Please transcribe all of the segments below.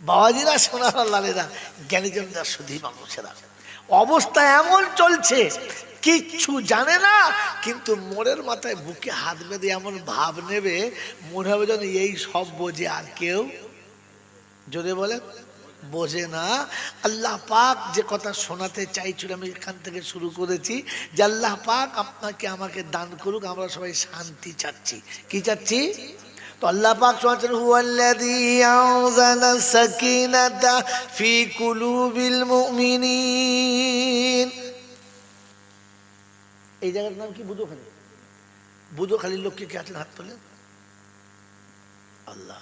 বাবাজিরা, সোনার লালেরা, জ্ঞানীজনরা, শুধু মানুষেরা, অবস্থা এমন চলছে কিচ্ছু জানে না, কিন্তু মোড়ের মাথায় বুকে হাত বেঁধে এমন ভাব নেবে মনে হবে যেন এই সব বোঝে, আর কেউ জোরে বলে বোঝে না। আল্লাহ পাক যে কথা শোনাতে চাইছিল, আমি এখান থেকে শুরু করেছি যে আল্লাহ পাক আপনাকে আমাকে দান করুক, আমরা সবাই শান্তি চাচ্ছি। কি চাচ্ছি? তো আল্লাহ পাক শোনাচ্ছেন, হুয়াল্লাযী আনজালা সাকিনাতা ফি কুলুবিল মুমিনিন। এই জায়গার নাম কি? বুধখালী। বুধখালীর লোককে কে আছেন? হাত তোলে। আল্লাহ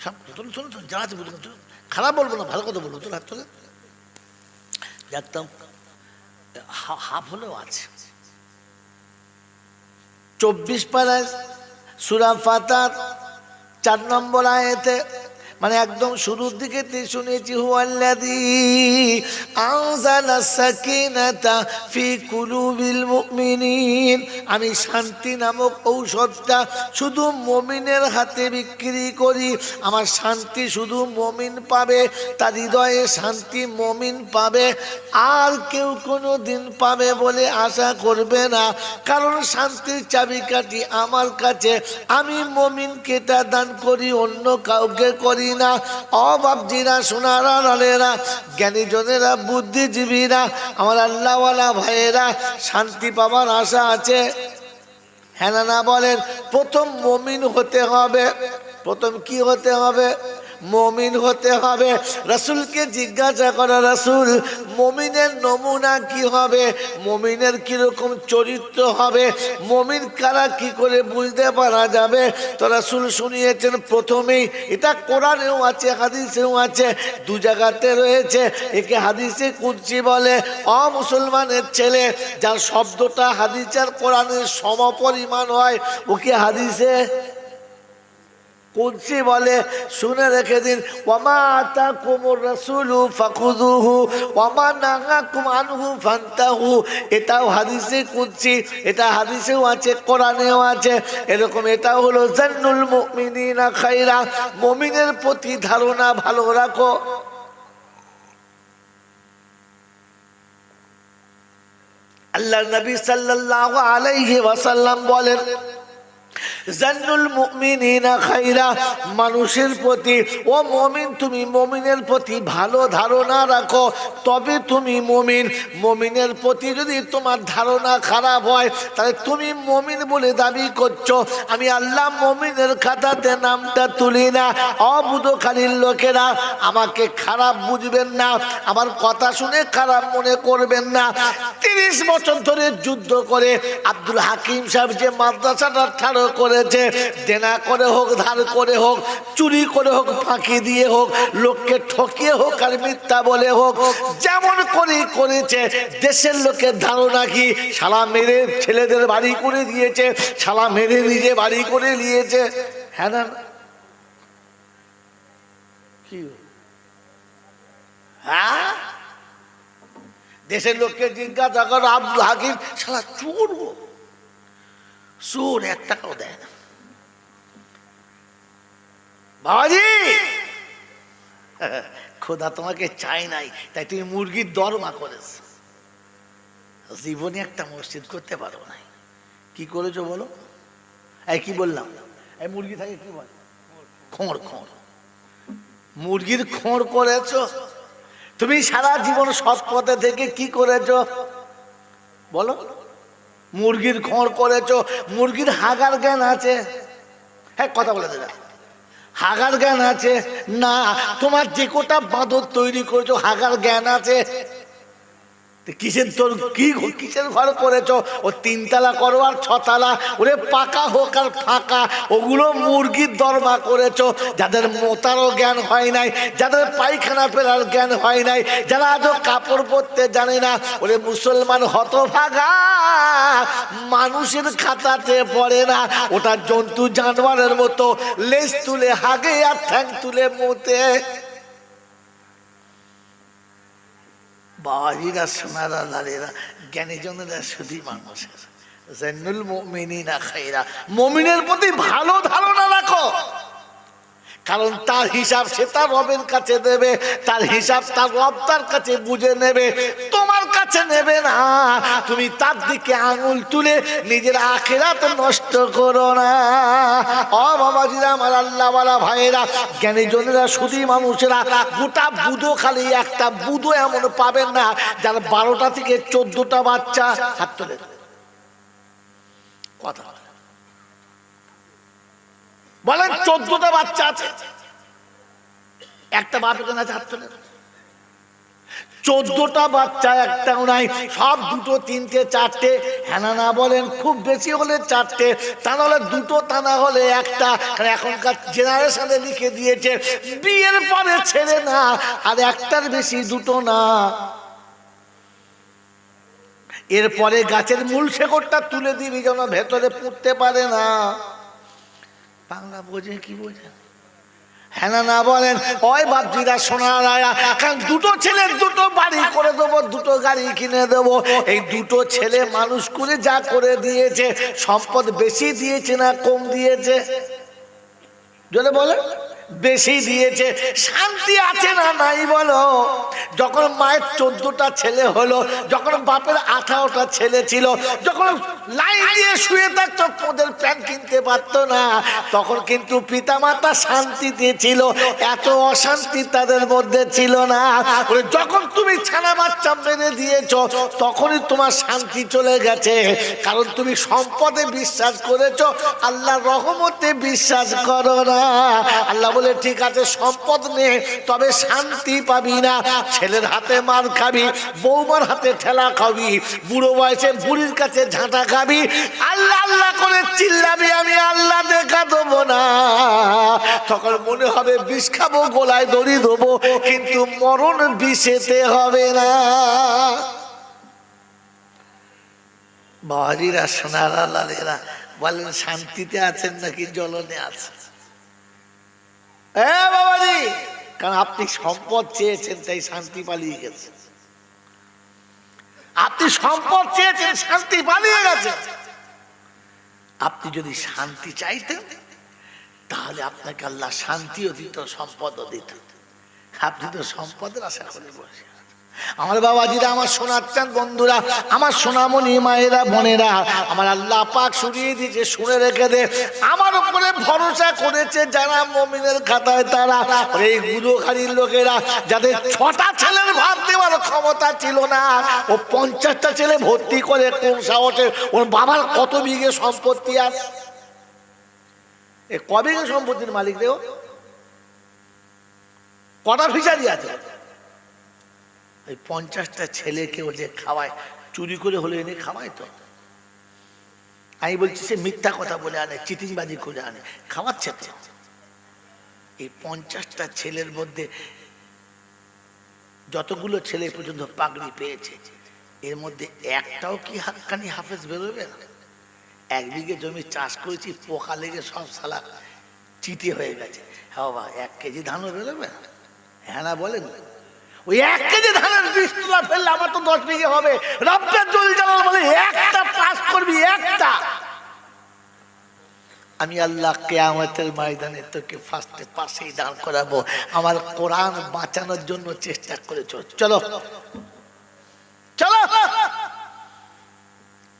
সব চলুন চলুন চলুন, যা আছে বুধখালী চলুন, খারাপ বলবো না, ভালো কথা বলবো। তোর হাত তোলে। দেখতাম হাফ হলেও আছে। 24 পারায় সূরা ফাতিহার 4 নম্বর আয়াতে, মানে একদম শুরুর দিকে শুনেছি, হুয়াল্লাযী আনজালা সাকিনাতা ফি কুলুবিল মুমিনিন। আমি শান্তি নামক ঔষধটা শুধু মুমিনের হাতে বিক্রি করি। আমার শান্তি শুধু মুমিন পাবে, তার হৃদয়ে শান্তি মুমিন পাবে, আর কেউ কোনো দিন পাবে বলে আশা করবে না। কারণ শান্তির চাবিকাঠি আমার কাছে, আমি মুমিনকে এটা দান করি, অন্য কাউকে করি না। অবাবজিরা, সোনারা, লালেরা, জ্ঞানীজনেরা, বুদ্ধিজীবীরা, আমার আল্লাহওয়ালা ভাইয়েরা, শান্তি পাবার আশা আছে? হ্যাঁ না না বলেন? প্রথম মুমিন হতে হবে। প্রথম কি হতে হবে? মুমিন হতে হবে। রাসূলকে জিজ্ঞাসা করা, রাসূল মুমিনের নমুনা কি হবে? মুমিনের কিরকম চরিত্র হবে? মুমিন কারা, কি করে বুঝতে পারা যাবে? তো রাসূল শুনিয়েছেন প্রথমেই, এটা কোরআনেও আছে হাদিসেও আছে, দু জায়গাতে রয়েছে। একে হাদিসে কুদসি বলে। মুসলমানের ছেলে যার শব্দটা হাদিস আর কোরআনের সমপরিমাণ হয়, ওকে হাদিসে কুদসি বলে। শুনে রেখে দিন, ওয়ামা আতাকুমুর রাসূলু ফাখুযুহু ওয়ামা নাহাকুম আনহু ফান্তাহু। এটাও হাদিসে কুদসি, এটা হাদিসেও আছে, কোরআনেও আছে। এরকম এটা হলো জান্নুল মুমিনিনা খায়রা, মুমিনের প্রতি ধারণা ভালো রাখো। আল্লাহর নবী সাল্লাল্লাহু আলাইহি ওয়াসাল্লাম বলেন, জান্নুল মুমিনিনা খায়রা, মানুষের প্রতি, ও মুমিন তুমি মুমিনের প্রতি ভালো ধারণা রাখো, তবে তুমি মুমিন। মুমিনের প্রতি যদি তোমার ধারণা খারাপ হয়, তাহলে তুমি মুমিন বলে দাবি করছো। আমি আল্লাহ মুমিনের খাতাতে নামটা তুলি না। বুধখালীর লোকেরা, আমাকে খারাপ বুঝবেন না, আমার কথা শুনে খারাপ মনে করবেন না। 30 বছর ধরে যুদ্ধ করে আব্দুল হাকিম সাহেব যে মাদ্রাসাটা ঠাড়ো করেছে, দেনা করে হোক, ধার করে হোক, চুরি করে হোক, ফাঁকি দিয়ে হোক, লোককে ঠকিয়ে হোক আর মিথ্যা বলে হোক, যেমন করে করেছে, দেশের লোকের ধারণা কি শালা মেরে ছেলেদের বাড়ি করে দিয়েছে, শালা মেরে নিজে বাড়ি করে নিয়েছে। হ্যাঁ না? কি? হ্যাঁ, দেশের লোককে জিজ্ঞাসা করো, আব্দুল হাকিম শালা চোর, চোর, 1 টাকাও দেয় না। বাবাজি, খোদা তোমাকে চাই নাই, তাই তুমি মুরগির দরমা করেছ। জীবনে একটা মসজিদ করতে পারো নাই। কি করেছো বলো? এই কি বললাম? এই মুরগি থাকে কি বলে? খোঁড়। খোঁড়, মুরগির খোঁড় করেছো তুমি। সারা জীবন সৎ পথে থেকে কি করেছো বলো? মুরগির খোঁড় করেছো। মুরগির হাগার জ্ঞান আছে? হ্যাঁ, কথা বলে দেবে, হাগার জ্ঞান আছে না? তোমার যে কোটা বাঁদর তৈরি করেছো, হাগার জ্ঞান আছে? কিসের তোর কি, কিসের ঘর করেছো? ও 3 তলা করো আর 6 তলা, ওরে পাকা হোক আর ফাঁকা, ওগুলো মুরগির দরমা করেছো। যাদের মোতারও জ্ঞান হয় নাই, যাদের পায়খানা ফেরার জ্ঞান হয় নাই, যারা আজও কাপড় পরতে জানে না, ওরে মুসলমান হতভাগা, মানুষের খাতাতে পড়ে না। ওটা জন্তু জানোয়ারের মতো লেজ তুলে হাগে আর ঠ্যাং তুলে মুতে। বাবাজিরা, সোনারা, লালেরা, জ্ঞানীজনেরা, শুধু মানুষের জান্নুল মুমিনিনা খায়রা, মুমিনের প্রতি ভালো ধারণা রাখো। কারণ তার হিসাব সে তার রবের কাছে দেবে, তার হিসাব তার রব তার কাছে বুঝে নেবে, তোমার কাছে নেবে না। তুমি তার দিকে আঙুল তুলে নিজের আখিরাত নষ্ট করো না। ও বাবাজিরা, আমার আল্লাহওয়ালা ভাইয়েরা, জ্ঞানী জনেরা, সুধী মানুষেরা, গোটা বুধো খালি একটা বুধো এমন পাবেন না যার 12টা থেকে 14টা বাচ্চা। হাত তোলে কথা বলেন, 14টা বাচ্চা আছে, একটা বাপ এখানে আছে, হাত তোলে। 14টা বাচ্চা একটাও নাই, সব 2, 3, 4টে। হ্যাঁ না বলেন, খুব বেশি হলে 4টে, তা নাহলে 2, তা না হলে একটা। এখনকার জেনারেশনে লিখে দিয়েছে বিয়ের পরে ছেলে না, আর একটার বেশি 2 না। এরপরে গাছের মূল শেকড়টা তুলে দিবি যেন ভেতরে পুঁততে পারে না। বাংলা বোঝে কি বোঝে? হ্যাঁ না বলেন, ওই বাপজিরা সোনারা, কারণ 2 ছেলের 2 বাড়ি করে দেবো, 2 গাড়ি কিনে দেবো। এই 2 ছেলে মানুষ করে যা করে দিয়েছে, সম্পদ বেশি দিয়েছে না কম দিয়েছে? যদি বলেন বেশি দিয়েছে। শান্তি আছে না নাই বলো? যখন মায়ের 14টা ছেলে হলো, যখন বাপের 18টা ছেলে ছিল, যখন লাইন দিয়ে শুয়ে থাকতো, ওদের প্যান্ট কিনতে পারতো না, তখন কিন্তু পিতামাতা শান্তিতে ছিল, এত অশান্তি তাদের মধ্যে ছিল না। যখন তুমি ছানা বাচ্চা মেরে দিয়েছো, তখনই তোমার শান্তি চলে গেছে, কারণ তুমি সম্পদে বিশ্বাস করেছো, আল্লাহর রহমতে বিশ্বাস করো না। আল্লাহ বলে ঠিক আছে, সম্পদ নে, তবে শান্তি পাবি না। ছেলের হাতে মার খাবি, বৌমার হাতে ঠেলা খাবি, বুড়ো বয়সে বুড়ির কাছে ঝাঁটা খাবি, আল্লাহ আল্লাহ করে চিল্লাবি, আমি আল্লাহ দেখা দেবো না। তখন মনে হবে বিষ খাবো, গলায় দড়ি দেবো, কিন্তু মরণ বিষেতে হবে না। বাবাজিরা, সোনারা, লালেরা, বলেন শান্তিতে আছেন নাকি জ্বলনে আছেন? বাবাজি, কারণ আপনি সম্পদ চেয়েছেন তাই শান্তি পালিয়ে গেছে। আপনি সম্পদ চেয়েছেন, শান্তি পালিয়ে গেছে। আপনি যদি শান্তি চাইতেন, তাহলে আপনাকে আল্লাহ শান্তিও দিত, সম্পদও দিত। আপনি তো সম্পদের আশা করে বসে। আমার বাবাজিরা, আমার শোনাচ্ছেন বন্ধুরা, আমার সোনামণি মায়েরা, বোনেরা, আমার আল্লাহ পাক শুনিয়ে দিয়েছে, শুনে রেখে দে। আমার উপরে ভরসা করেছে যারা মুমিনের খাতায়, তারা এই গুলোখানির লোকেরা, যাদের 6টা ছেলের ভাত দেওয়ার ক্ষমতা ছিল না, ও 50টা ছেলে ভর্তি করে কোন সাহসে? ওর বাবার কত বিঘে সম্পত্তি আছে? ক বিঘে সম্পত্তির মালিক দেও? কটা ফিশারি আছে? এই 50টা ছেলেকেও যে খাওয়ায়, চুরি করে হলে এনে খাওয়ায় তো। আমি বলছি সে মিথ্যা কথা বলে আনে, চিটিংবাজি করে আনে, খাওয়াচ্ছে তো। এই 50টা ছেলের মধ্যে যতগুলো ছেলে পর্যন্ত পাগড়ি পেয়েছে, এর মধ্যে একটাও কি হাক্কানি হাফেজ বেরোবে না? 1 বিঘে জমি চাষ করেছি, পোকা লেগে সব সালা চিটি হয়ে গেছে। হ্যাঁ বাবা, 1 কেজি ধানও বেরোবে না? হ্যাঁ না বলেন? ওই 1 কেজি ধানের 20 তোলা ফেললে আমার তো 10 বিঘে হবে। রব্বের জল জালাল বলে একটা পাস করবি, একটা। আমি আল্লাহ কিয়ামতের ময়দানে তোকে ফার্স্টে পাশেই দাঁড় করাবো। আমার কোরআন বাঁচানোর জন্য চেষ্টা করেছো, চলো চলো।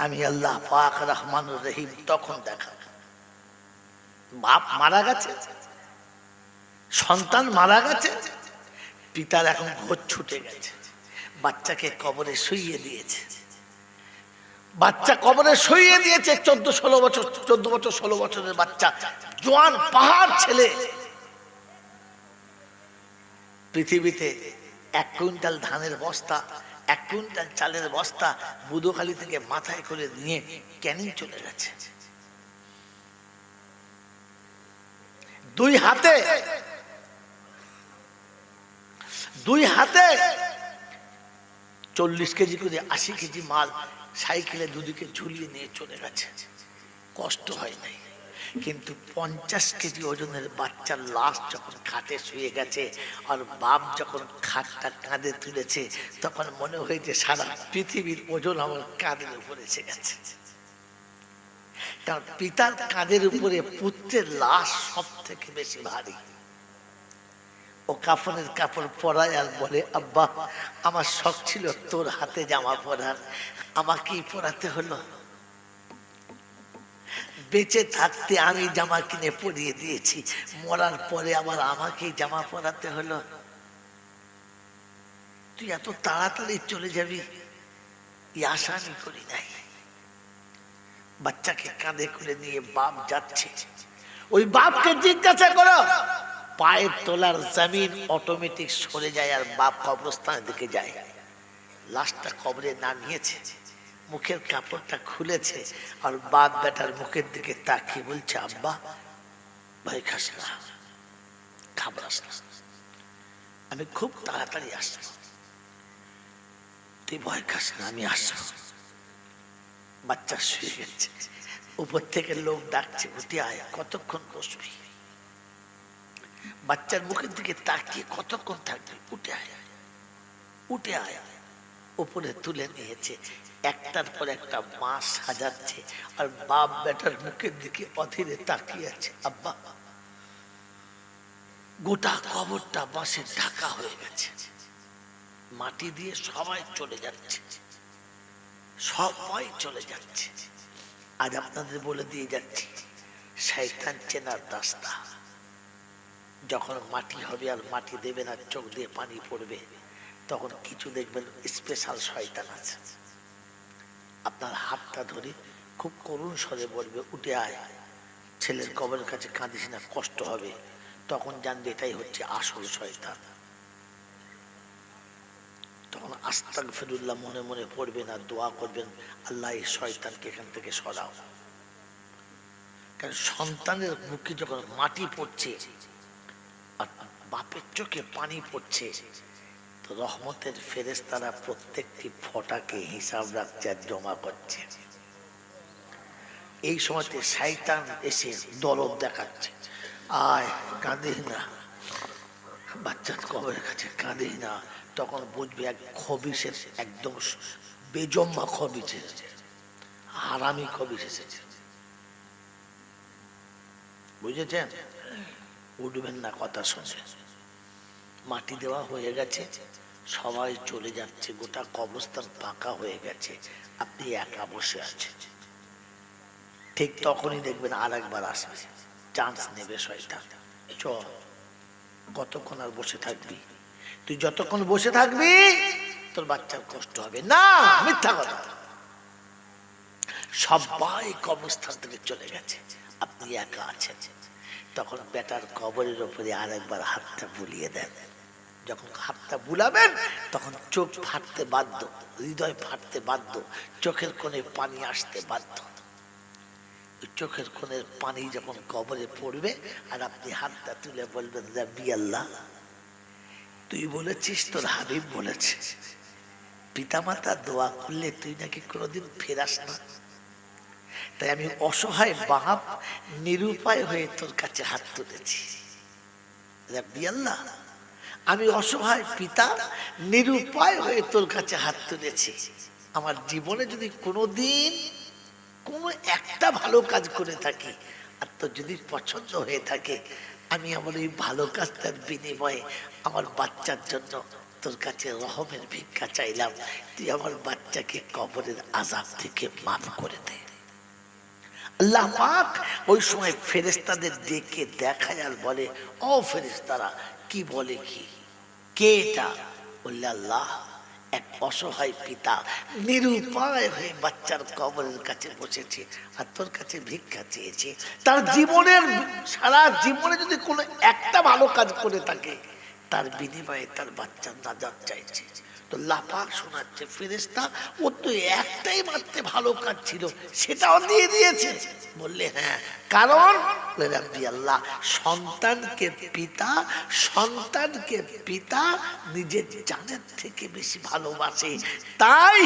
আমি আল্লাহ পাক রহমানুর রহিম তখন দেখা, বাপ মারা গেছে, সন্তান মারা গেছে, পিতার এখন ভোজ ছুটে গেছে, বাচ্চাকে কবরে শুইয়ে দিয়েছে। বাচ্চা কবরে শুইয়ে দিয়েছে, 14 বছর 16 বছরের বাচ্চা, জোয়ান পাহাড় ছেলে। পৃথিবীতে 1 কুইন্টাল ধানের বস্তা, 1 কুইন্টাল চালের বস্তা বুধখালি থেকে মাথায় করে নিয়ে ক্যানিং চলে গেছে। 2 হাতে 40 কেজি করে 80 কেজি মাল সাইকেলে দুদিকে ঝুলিয়ে নিয়ে চলে গেছে। কষ্ট হয় নাই, কিন্তু 50 কেজি ওজনের বাচ্চার লাশ যখন খাটে শুয়ে গেছে, আর বাপ যখন খাটটা কাঁধে তুলেছে, তখন মনে হয়েছে সারা পৃথিবীর ওজন আমার কাঁধের উপরে এসে গেছে। কারণ পিতার কাঁধের উপরে পুত্রের লাশ সব থেকে বেশি ভারী। ও কাফনের কাপড় পরায় আর বলে, আব্বা আমার শখ ছিল তোর হাতে জামা পরার, আমাকেই পরাতে হলো। বেঁচে থাকতে আমি জামা কিনে পরিয়ে দিয়েছি, মরার পরে আবার আমাকেই জামা পরাতে হলো। তুই এত তাড়াতাড়ি চলে যাবি এই আশা আমি করি নাই। বাচ্চাকে কাঁধে করে নিয়ে বাপ যাচ্ছে। ওই বাপকে জিজ্ঞাসা করো, পায়ের তোলার জমিন অটোমেটিক সরে যায় আর বাপ কবরস্থানের দিকে যায়। লাশটা কবরে নামিয়েছে, মুখের কাপড়টা খুলেছে আর বাপ বেটার মুখের দিকে তাকিয়ে বলছে, আব্বা ভয় খাস না, ঘাবড়াস না, আমি খুব তাড়াতাড়ি আসবো, তুই ভয় খাস না, আমি আসবো। বাচ্চা শুয়ে গেছে, উপর থেকে লোক ডাকছে, উঠে আয়, কতক্ষণ বসবি? বাচ্চার মুখের দিকে তাকিয়ে কতক্ষণ থাকবি? উঠে আয়, উঠে আয়। উপরে তুলে নিয়েছে, একটার পর একটা মাছ সাজাচ্ছে আর বাপ বেটার মুখের দিকে অধীরে তাকিয়ে আছে। আব্বা, গোটা কবরটা বাঁশে ঢাকা হয়ে গেছে, মাটি দিয়ে সবাই চলে যাচ্ছে, সবাই চলে যাচ্ছে। আজ আপনাদের বলে দিয়ে যাচ্ছি, শয়তান চেনার রাস্তা। যখন মাটি হবে আর মাটি দেবে না, চোখ দিয়ে পানি পড়বে, তখন কিছু দেখবেন স্পেশাল শয়তান আছে, আপনার হাতটা ধরে খুব করুণ স্বরে বলবে, উঠে আয়, ছেলের কবরের কাছে কাঁদিস না, কষ্ট হবে। তখন জানবে এটাই হচ্ছে আসল শয়তান। তখন আস্তাগফিরুল্লাহ মনে মনে পড়বেন আর দোয়া করবেন, আল্লাহ এই শয়তানকে এখান থেকে সরাও। কারণ সন্তানের বুকে যখন মাটি পড়ছে আর বাপের চোখে পানি পড়ছে, তো রহমতের ফেরেশতারা প্রত্যেকটি ফোঁটাকে হিসাব রাখছে আর জমা করছে। এই সময়তে শয়তান এসে দরদ দেখাচ্ছে, আয় কাঁদিস না, বাচ্চার কবরের কাছে কাঁদিস না। তখন বুঝবে এক খবিশের, একদম বেজম্মা খবিশ এসেছে, হারামি খবিশ এসেছে। বুঝেছেন? উঠবেন না কথা শুনে। মাটি দেওয়া হয়ে গেছে, সবাই চলে যাচ্ছে, গোটা কবরস্থান ফাঁকা হয়ে গেছে, আপনি একা বসে আছেন। ঠিক তখনই দেখবেন আর একবার আসবে, চান্স নেবে শয়তান। চ, কতক্ষণ আর বসে থাকবি? তুই যতক্ষণ বসে থাকবি তোর বাচ্চার কষ্ট হবে না। মিথ্যা কথা। সবাই কবরস্থান থেকে চলে গেছে, আপনি একা আছেন। তখন বেটার কবরের উপরে আর একবার হাতটা বুলিয়ে দেন। যখন হাতটা বুলাবেন তখন চোখ ফাটতে বাধ্য, হৃদয় ফাটতে বাধ্য, চোখের কোণে পানি আসতে বাধ্য। চোখের কোণের পানি যখন কবরে পড়বে আর আপনি হাতটা তুলে বলবেন, রাব্বি আল্লাহ, তুই বলেছিস, তোর হাবিব বলেছে, পিতামাতা দোয়া করলে তুই নাকি কোনোদিন ফেরাস না। তাই আমি অসহায় বাপ নিরুপায় হয়ে তোর কাছে হাত তুলেছি। রাব্বি আল্লাহ, আমি অসহায় পিতা নিরুপায় হয়ে তোর কাছে হাত তুলেছি। আমার জীবনে যদি কোনোদিন কোনো একটা ভালো কাজ করে থাকি আর তোর যদি পছন্দ হয়ে থাকে, আমি আমার এই ভালো কাজটার বিনিময়ে আমার বাচ্চার জন্য তোর কাছে রহমের ভিক্ষা চাইলাম, তুই আমার বাচ্চাকে কবরের আযাব থেকে মাফ করে দে। আল্লাহ পাক ওই সময় ফেরেশতাদের ডেকে দেখায় আর বলে, ও ফেরেশতারা, কি বলে, কি কে এটা? বললে, আল্লাহ, এক অসহায় পিতা নিরুপায় হয়ে বাচ্চার কবরের কাছে বসেছে আর তোর কাছে ভিক্ষা চেয়েছে। তার জীবনের, সারা জীবনে যদি কোনো একটা ভালো কাজ করে থাকে, তার বিনিময়ে তার বাচ্চার নাজাত চাইছে। তো লাপাক শোনাচ্ছে, ফেরেশতা, ও তো একটাই মাত্র ভালো কাজ ছিল, সেটাও দিয়ে দিয়েছে। বললে, হ্যাঁ, কারণ রাব্বি আল্লাহ, সন্তানকে পিতা নিজের জানের থেকে বেশি ভালোবাসে, তাই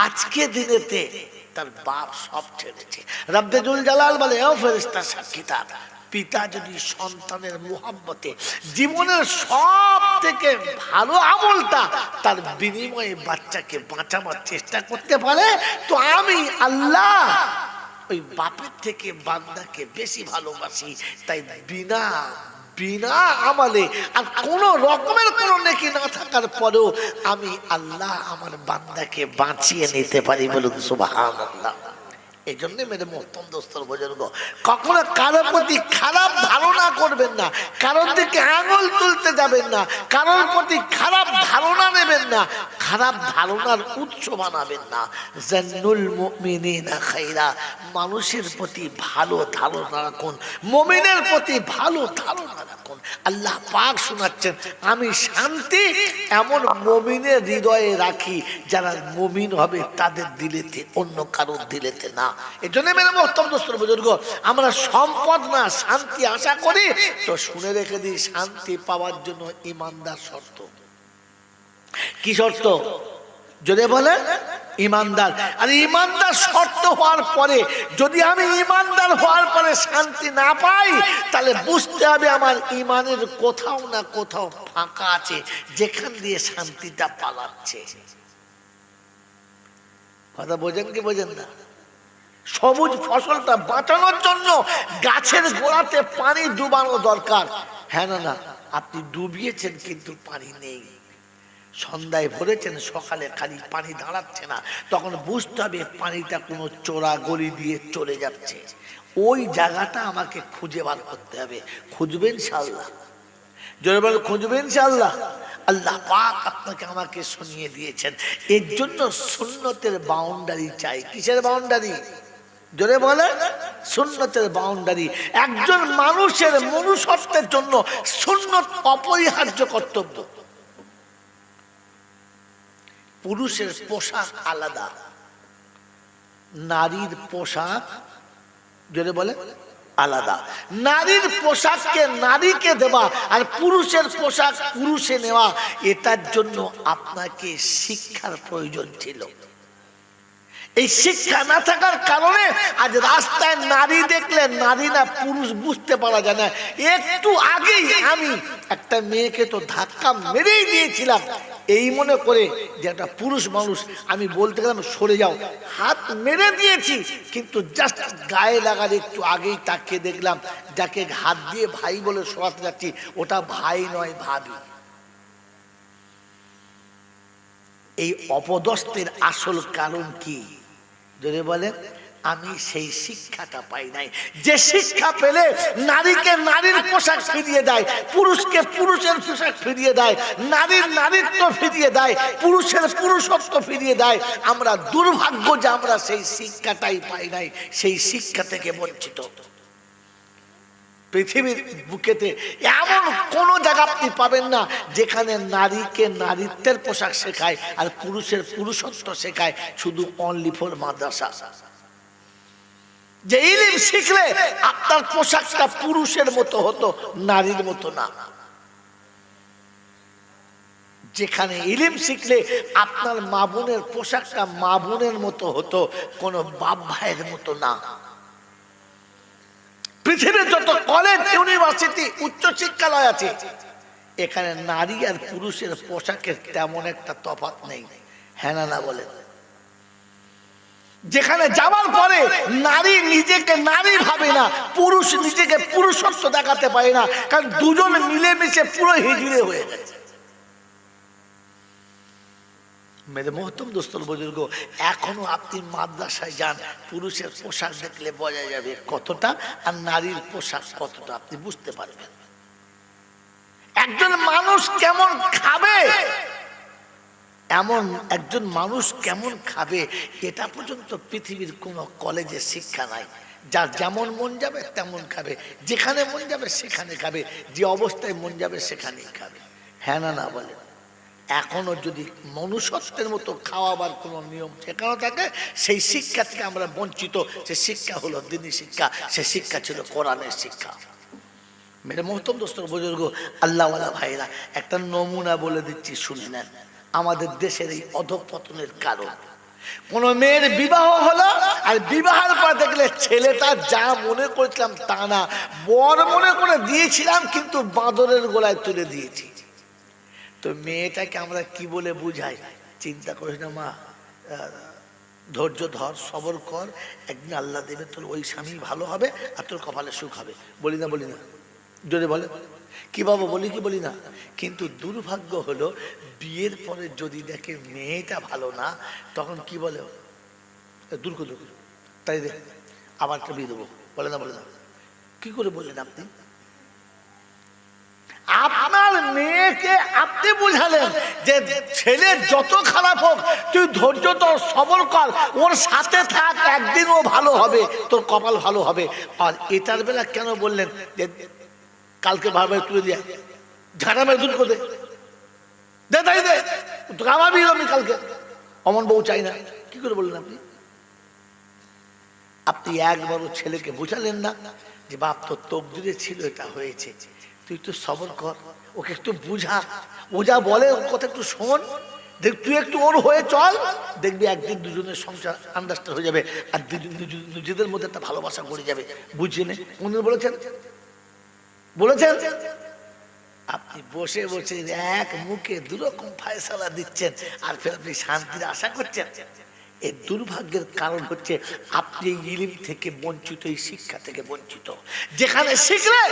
আজকে দিনেতে তার বাপ সব ছেড়েছে। রব্বুল জালাল বলে, ও ফেরেশতা, সাক্ষী থাক, পিতা যদি সন্তানের মুহাব্বতে জীবনের সব থেকে ভালো আমলটা তার বিনিময়ে বাচ্চাকে বাঁচাবার চেষ্টা করতে পারে, তো আমি আল্লাহ ওই বাপের থেকে বান্দাকে বেশি ভালোবাসি। তাই বিনা আমলে আর কোনো রকমের কোনো নেকি না থাকার পরেও আমি আল্লাহ আমার বান্দাকে বাঁচিয়ে নিতে পারি, বলুন সুবহানাল্লাহ। এই জন্য মেরে মোহতরম দোস্তর বুজুর্গ, কখনো কারোর প্রতি খারাপ ধারণা করবেন না, কারোর দিকে আঙুল তুলতে যাবেন না, কারোর প্রতি খারাপ ধারণা নেবেন না, খারাপ ধারণার উৎস বানাবেন না। জান্নুল মুমিনিনা খাইরা, মানুষের প্রতি ভালো ধারণা রাখুন, মুমিনের প্রতি ভালো ধারণা রাখুন। আল্লাহ পাক শোনাচ্ছেন, আমি শান্তি এমন মুমিনের হৃদয়ে রাখি যারা মুমিন হবে তাদের দিলেতে, অন্য কারোর দিলেতে না। এজন্য মেরে মোহতরম দোস্তর বুজুর্গ, আমরা সম্পদ না শান্তি আশা করি তো শুনে রেখে দিই, শান্তি পাওয়ার জন্য ইমানদার শর্ত। কি শর্ত? যদি বলেন ইমানদার। আর ইমানদার শর্ত হওয়ার পরে যদি আমি ইমানদার হওয়ার পরে শান্তি না পাই, তাহলে বুঝতে হবে আমার ইমানের কোথাও না কোথাও ফাঁকা আছে, যেখান দিয়ে শান্তিটা পালাচ্ছে। কথা বোঝেন কি বোঝেন না? সবুজ ফসলটা বাঁচানোর জন্য গাছের গোড়াতে পানি ডুবানো দরকার। হ্যাঁ না না, আপনি ডুবিয়েছেন কিন্তু পানি নেই, সন্ধ্যায় ভরেছেন, সকালে খালি পানি দাঁড়াচ্ছে না, তখন বুঝতে হবে পানিটা কোনো চোরা গলি দিয়ে চলে যাচ্ছে। ওই জায়গাটা আমাকে খুঁজে বার করতে হবে। খুঁজবেন ইনশাআল্লাহ, জোরে বলে খুঁজবেন ইনশাআল্লাহ। আল্লাহ পাক আপনাকে আমাকে শুনিয়ে দিয়েছেন। এর জন্য সুন্নতের বাউন্ডারি চাই। কিসের বাউন্ডারি? জোরে বলে সুন্নতের বাউন্ডারি। একজন মানুষের মনুষ্যত্বের জন্য সুন্নত অপরিহার্য কর্তব্য। পুরুষের পোশাক আলাদা, নারীর পোশাক জোরে বলে আলাদা। নারীর পোশাককে নারীকে দেওয়া আর পুরুষের পোশাক পুরুষে নেওয়া, এটার জন্য আপনাকে শিক্ষার প্রয়োজন ছিল। এই শিক্ষা না থাকার কারণে আজ রাস্তায় নারী দেখলে নারী না পুরুষ বুঝতে পারা যায় না। একটু আগেই আমি একটা মেয়েকে তো ধাক্কা মেরেই দিয়েছিলাম, এই মনে করে যে একটা পুরুষ মানুষ, আমি বলতে গেলাম সরে যাও, হাত মেরে দিয়েছি, কিন্তু জাস্ট গায়ে লাগার একটু আগেই তাকে দেখলাম, যাকে হাত দিয়ে ভাই বলে সরাতে যাচ্ছি ওটা ভাই নয় ভাবি। এই অপদস্থের আসল কারণ কি? যদি বলেন আমি সেই শিক্ষাটা পাই নাই। যে শিক্ষা পেলে নারীকে নারীর পোশাক ফিরিয়ে দেয়, পুরুষকে পুরুষের পোশাক ফিরিয়ে দেয়, নারীর নারীত্ব ফিরিয়ে দেয়, পুরুষের পুরুষত্ব ফিরিয়ে দেয়, আমরা দুর্ভাগ্য যে আমরা সেই শিক্ষাটাই পাই নাই, সেই শিক্ষা থেকে বঞ্চিত। পৃথিবীর বুকেতে এমন কোন জায়গা আপনি পাবেন না যেখানে নারীকে নারীত্বের পোশাক শেখায় আর পুরুষের পুরুষত্ব শেখায়, শুধু অনলি ফর মাদ্রাসা। যে ইলম শিখলে আপনার পোশাকটা পুরুষের মতো হতো, নারীর মতো না। যেখানে ইলম শিখলে আপনার মা বোনের পোশাকটা মা বোনের মতো হতো, কোনো বাপ ভাইয়ের মতো না। পৃথিবীর যত কলেজ, ইউনিভার্সিটি, উচ্চ শিক্ষালয় আছে, এখানে নারী আর পুরুষের পোশাকের তেমন একটা তফাৎ নেই। হ্যাঁ না বলেন? যেখানে যাওয়ার পরে নারী নিজেকে নারী ভাবে না, পুরুষ নিজেকে পুরুষত্ব দেখাতে পারে না, কারণ দুজন মিলেমিশে পুরো হিজড়ে হয়ে গেছে। মেরে মোহতরম দোস্তর বুজুর্গ, এখনো আপনি মাদ্রাসায় যান, পুরুষের পোশাক দেখলে বোঝা যাবে কতটা আর নারীর পোশাক কতটা, আপনি বুঝতে পারবেন। একজন মানুষ কেমন খাবে, এমন একজন মানুষ কেমন খাবে, এটা পর্যন্ত পৃথিবীর কোন কলেজে শিক্ষা নাই। যার যেমন মন যাবে তেমন খাবে, যেখানে মন যাবে সেখানে খাবে, যে অবস্থায় মন যাবে সেখানেই খাবে। হ্যাঁ না বলে? এখনো যদি মনুষ্যত্বের মতো খাওয়াবার কোনো নিয়ম শেখানো থাকে, সেই শিক্ষা থেকে আমরা বঞ্চিত। সে শিক্ষা হলো দ্বীনি শিক্ষা, সে শিক্ষা ছিল কোরআনের শিক্ষা। মেরে মোহতরম দোস্তর বুজুর্গ, আল্লাহওয়ালা ভাইরা, একটা নমুনা বলে দিচ্ছি, শুনে নেন আমাদের দেশের এই অধঃপতনের কারণ। কোন মেয়ের বিবাহ হলো আর বিবাহের পর দেখলে ছেলেটা যা মনে করেছিলাম তা না, বর মনে করে দিয়েছিলাম কিন্তু বাঁদরের গোলায় তুলে দিয়েছি। তো মেয়েটাকে আমরা কি বলে বুঝাই? চিন্তা করিস না মা, ধৈর্য ধর, সবর কর, একদিন আল্লাহ দেবে তোর ওই স্বামী ভালো হবে আর তোর কপালে সুখ হবে। বলি না? যদি বলে কি বাবা বলি কি বলি না? কিন্তু দুর্ভাগ্য হলো বিয়ের পরে যদি দেখে মেয়েটা ভালো না, তখন কি বলে, দূর করে তাই দে আবার একটা বিয়ে দেবো, বলে না বলে না। কি করে বললেন আপনি? আপনার মেয়েকে আপনি বুঝালেন যে ছেলে যত খারাপ হোক তুই ধৈর্য ধর, সবর কর, ওর সাথে থাক, একদিন ও ভালো হবে, তোর কপাল ভালো হবে। আর এটার বেলা কেন বললেন যে কালকে ভাবে তুলে দিয়ে ঝাঁটা মেরে দূর করে দে, তাই দে আমার বিয়ে আমি কালকে, অমন বউ চাই না? কি করে বললেন আপনি? আপনি একবারও ছেলেকে বুঝালেন না যে বাপ তোর তকদিরে ছিল, এটা হয়েছে, তুই একটু সবর কর, ওকে একটু বুঝা, ও যা বলে ওর কথা একটু শোন, দেখ তুই একটু ওর হয়ে চল, দেখবি একদিন দুজনের সংসার আন্ডারস্ট্যান্ড হয়ে যাবে, আর নিজেদের মধ্যে একটা ভালোবাসা গড়ে যাবে। বুঝিয়ে নে, উনি বলেছেন বলেছেন আপনি বসে বসে এক মুখে দুরকম ফায়সালা দিচ্ছেন, আর ফের আপনি শান্তির আশা করছেন। এই দুর্ভাগ্যের কারণ হচ্ছে আপনি ইলম থেকে বঞ্চিত, এই শিক্ষা থেকে বঞ্চিত। যেখানে শিখলে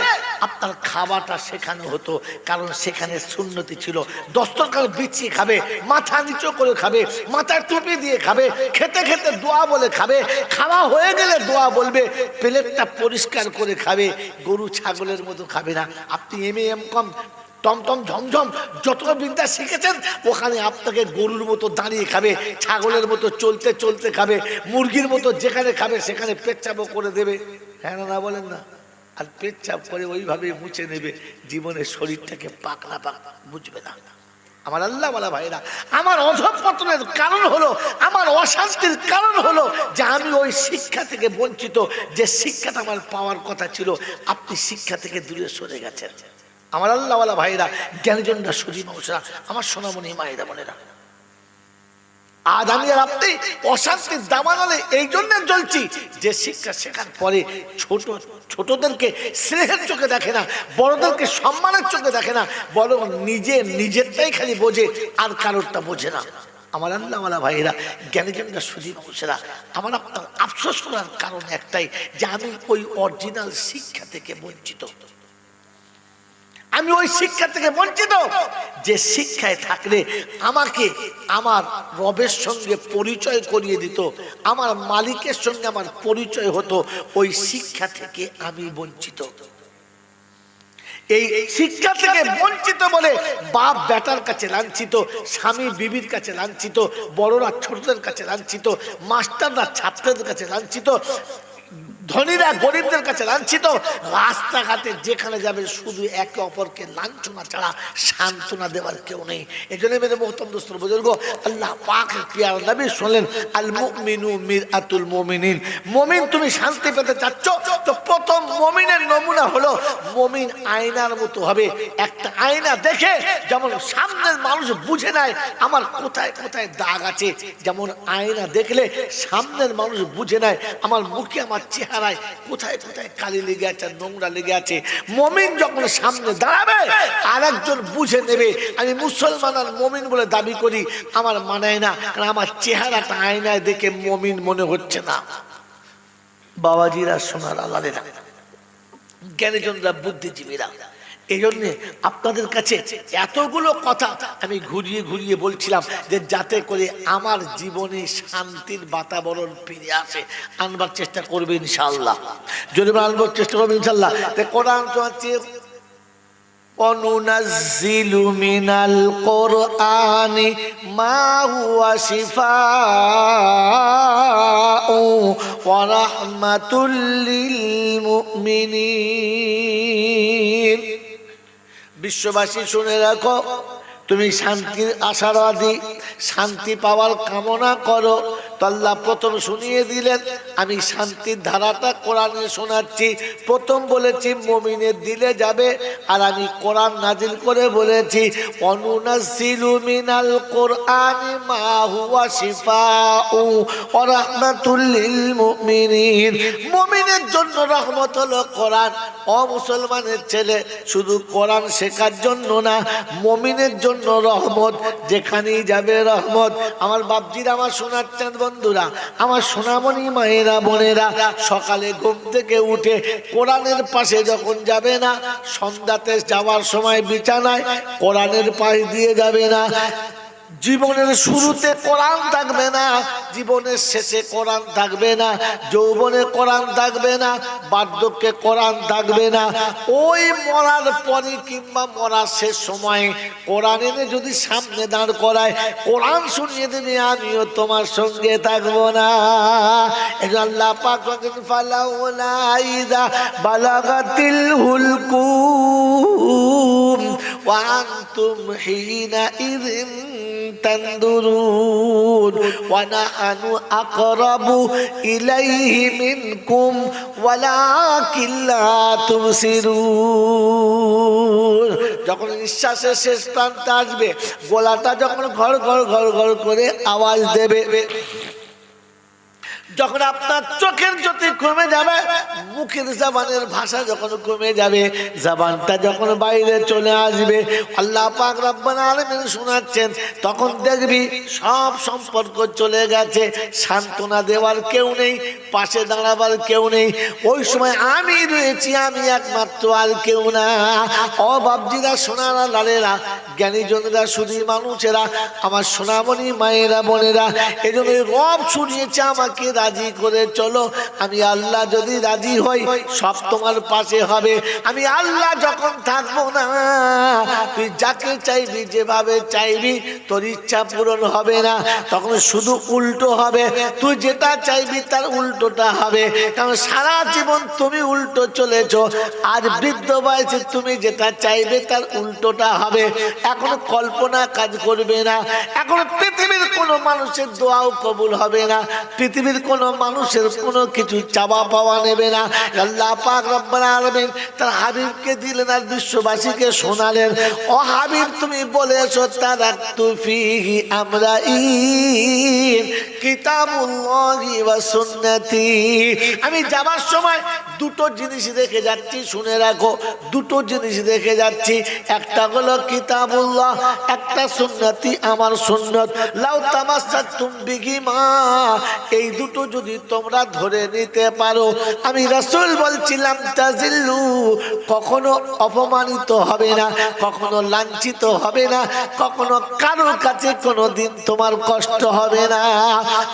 আপনার খাওয়াটা শেখানো হতো, কারণ সেখানে সুন্নতি ছিল। দস্তরখান বিছিয়ে খাবে, মাথা নিচু করে খাবে, মাথায় টুপি দিয়ে খাবে, খেতে খেতে দোয়া বলে খাবে, খাওয়া হয়ে গেলে দোয়া বলবে, প্লেটটা পরিষ্কার করে খাবে, গরু ছাগলের মতো খাবে না। আপনি এম.কম টমটম ঝমঝম যত বিদ্যা শিখেছেন, ওখানে আপনাকে গরুর মতো দাঁড়িয়ে খাবে, ছাগলের মতো চলতে চলতে খাবে, মুরগির মতো যেখানে খাবে সেখানে পেচ্ছাপও করে দেবে। হ্যাঁ না বলেন না? আর পেচ্ছাপ করে ওইভাবে মুছে নেবে, জীবনের শরীরটাকে পাক না পাক বুঝবে না। আমার আল্লাহ ওয়ালা ভাইরা, আমার অধঃপতনের কারণ হলো, আমার অশান্তির কারণ হলো যে আমি ওই শিক্ষা থেকে বঞ্চিত, যে শিক্ষাটা আমার পাওয়ার কথা ছিল। আপনি শিক্ষা থেকে দূরে সরে গেছেন। আমার আল্লাহ ওয়ালা ভাইরা, জ্ঞানীজনরা, সুধী মানুষরা, আমার সোনামণি মায়েরা বোনেরা, আজ আমি আর আপনি অশান্তির দাবানলে এই জন্য জ্বলছি যে শিক্ষা শেখার পরে ছোটদেরকে স্নেহের চোখে দেখে না, বড়দেরকে সম্মানের চোখে দেখে না, বরং নিজেরটাই খালি বোঝে, আর কারোরটা বোঝে না। আমার আল্লাহ ওয়ালা ভাইরা, জ্ঞানীজনরা, সুধী মানুষেরা, আমার আপনার আফসোস করার কারণ একটাই যে আমি ওই অরিজিনাল শিক্ষা থেকে বঞ্চিত। আমি ওই শিক্ষা থেকে বঞ্চিত যে শিক্ষায় থাকলে আমাকে আমার রবের সঙ্গে পরিচয় করিয়ে দিত, আমার মালিকের সঙ্গে আমার পরিচয় হতো। ওই শিক্ষা থেকে আমি বঞ্চিত। এই শিক্ষা থেকে বঞ্চিত বলে বাপ বেটার কাছে লাঞ্ছিত, স্বামী বিবির কাছে লাঞ্ছিত, বড়রা ছোটদের কাছে লাঞ্ছিত, মাস্টাররা ছাত্রদের কাছে লাঞ্ছিত, ধনীরা গরিবদের কাছে লাঞ্ছিত। রাস্তাঘাটে যেখানে যাবে শুধু একে অপরকে লাঞ্ছনা ছাড়া সান্ত্বনা দেওয়ার কেউ নেই। এই জন্য মেরে মোহতরম দোস্ত বুজুর্গ, আল্লাহ পাকের প্রিয় নবী শুনলেন, আল মুমিনু মিরআতুল মুমিনিন। মুমিন তুমি শান্তি পেতে চাচ্ছ তো প্রথম মুমিনের নমুনা হলো মুমিন আয়নার মতো হবে। একটা আয়না দেখে যেমন সামনের মানুষ বুঝে নেয় আমার কোথায় কোথায় দাগ আছে, যেমন আয়না দেখলে সামনের মানুষ বুঝে নেয় আমার মুখে, আমার চেহারায় কোথায় কোথায় কালি লেগে আছে, নোংরা লেগে আছে। মুমিন যখন সামনে দাঁড়াবে আর একজন বুঝে নেবে আমি মুসলমান আর মুমিন বলে দাবি করি, আমার মানায় না, কারণ আমার চেহারাটা আয়নায় দেখে মুমিন মনে হচ্ছে না। বাবাজিরা, সোনার আল্লাহরা, জ্ঞানীজনরা, বুদ্ধিজীবীরা, এই জন্য আপনাদের কাছে এতগুলো কথা আমি ঘুরিয়ে ঘুরিয়ে বলছিলাম যে যাতে করে আমার জীবনে শান্তির বাতাবরণ ফিরে আসে। আনবার চেষ্টা করবে ইনশাআল্লাহ, যদি আনবার চেষ্টা করবে ইনশাআল্লাহ। কোরআন তো আছে, অনুনাজ্জিলু মিনাল কোরআনি মা হুয়া শিফাউ ওয়া রাহমাতুল লিল মুমিনিন। বিশ্ববাসী শুনে রাখো, তুমি শান্তির আশাবাদী, শান্তি পাওয়ার কামনা করো তো আল্লাহ প্রথম শুনিয়ে দিলেন আমি শান্তির ধারাটা কোরআনে শোনাচ্ছি। প্রথম বলেছি মুমিনের দিলে যাবে, আর আমি কোরআন নাজিল করে বলেছি অনুনাজ্জিলু মিনাল কোরআনি মা হুয়া শিফাউ ওয়া রাহমাতুল লিল মুমিনিন। মুমিনের জন্য রহমত হলো কোরআন। ও মুসলমানের ছেলে, শুধু কোরআন শেখার জন্য না, মুমিনের জন্য রহমত, যেখানেই যাবে রহমত। আমার বাপজিরা, আমার সোনার চাঁদ বন্ধুরা, আমার সোনামণি মায়েরা বোনেরা, সকালে ঘুম থেকে উঠে কোরআনের পাশে যখন যাবে না, সন্ধ্যাতে যাওয়ার সময় বিছানায় কোরআনের পাশ দিয়ে যাবে না। জীবনের শুরুতে কোরআন থাকবে না, জীবনের শেষে কোরআন থাকবে না, যৌবনে কোরআন থাকবে না, বার্ধক্যে কোরআন থাকবে না। ওই মরার পরে কিংবা মরার শেষ সময়ে কোরআন এনে যদি সামনে দাঁড় করায়, কোরআন শুনিয়ে দেবে, আমিও তোমার সঙ্গে থাকবো না। আল্লাহ পাক বলেন, ফালাউলা ইযা বালাগাতিল হুলকুম ওয়া আনতুম হিনা ইযিন তানদুরুন ওয়া নাহনু আকরাবু ইলাইহি মিনকুম ওয়ালাকিন লা তুবসিরুন। যখন নিঃশ্বাসের শেষ প্রান্তে আসবে, গলাটা যখন ঘর ঘর ঘর ঘর করে আওয়াজ দেবে, যখন আপনার চোখের জ্যোতি কমে যাবে, মুখের জবানের ভাষা যখন কমে যাবে, জবানটা যখন বাইরে চলে আসবে, আল্লাহ পাক রব্বুল আলামিন শোনাচ্ছেন, তখন দেখবি সব সম্পর্ক চলে গেছে, সান্ত্বনা দেওয়ার কেউ নেই, পাশে দাঁড়াবার কেউ নেই। ওই সময় আমি রয়েছি, আমি একমাত্র, আর কেউ না। ও বাবজিরা, সোনারা, লালেরা, জ্ঞানীজনেরা, শুধু মানুষেরা, আমার সোনামণি মায়েরা বোনেরা, এই জন্য রব শুনিয়েছে আমাকে রাজি করে চলো। আমি আল্লাহ যদি রাজি হই, সব তোমার পাশে হবে। আমি আল্লাহ যখন থাকবো না, তুই যাকে চাইবি, যেভাবে চাইবি, তোর ইচ্ছা পূরণ হবে না, তখন শুধু উল্টো হবে। তুই যেটা চাইবি তার উল্টোটা হবে, কারণ সারা জীবন তুমি উল্টো চলেছো। আজ বৃদ্ধ বয়সে তুমি যেটা চাইবে তার উল্টোটা হবে। এখন কল্পনা কাজ করবে না, এখন পৃথিবীর কোনো মানুষের দোয়াও কবুল হবে না, পৃথিবীর কোনো মানুষের কোনো কিছু চাওয়া পাওয়া নেবে না। আল্লাহ পাক রব্বুল আলামিন তার হাবিবকে দিলেন আর বিশ্ববাসীকে শোনালেন, ও হাবিব, তুমি বলেছো তারাকতু ফিহি আমরাইন কিতাবুল্লাহি ওয়া সুন্নতি। আমি যাবার সময় দুটো জিনিস রেখে যাচ্ছি, শুনে রাখো, দুটো জিনিস রেখে যাচ্ছি। একটা হলো কিতাবুল্লাহ, একটা সুন্নতি, আমার সুন্নত। লাউ তামাসসাকতুম বিহিমা, এই দুটো যদি তোমরা ধরে নিতে পারো, আমি রাসূল বলছিলাম, তাজিল্লু, কখনো অপমানিত হবে না, কখনো লাঞ্ছিত হবে না, কখনো কারোর কাছে কোনোদিন তোমার কষ্ট হবে না।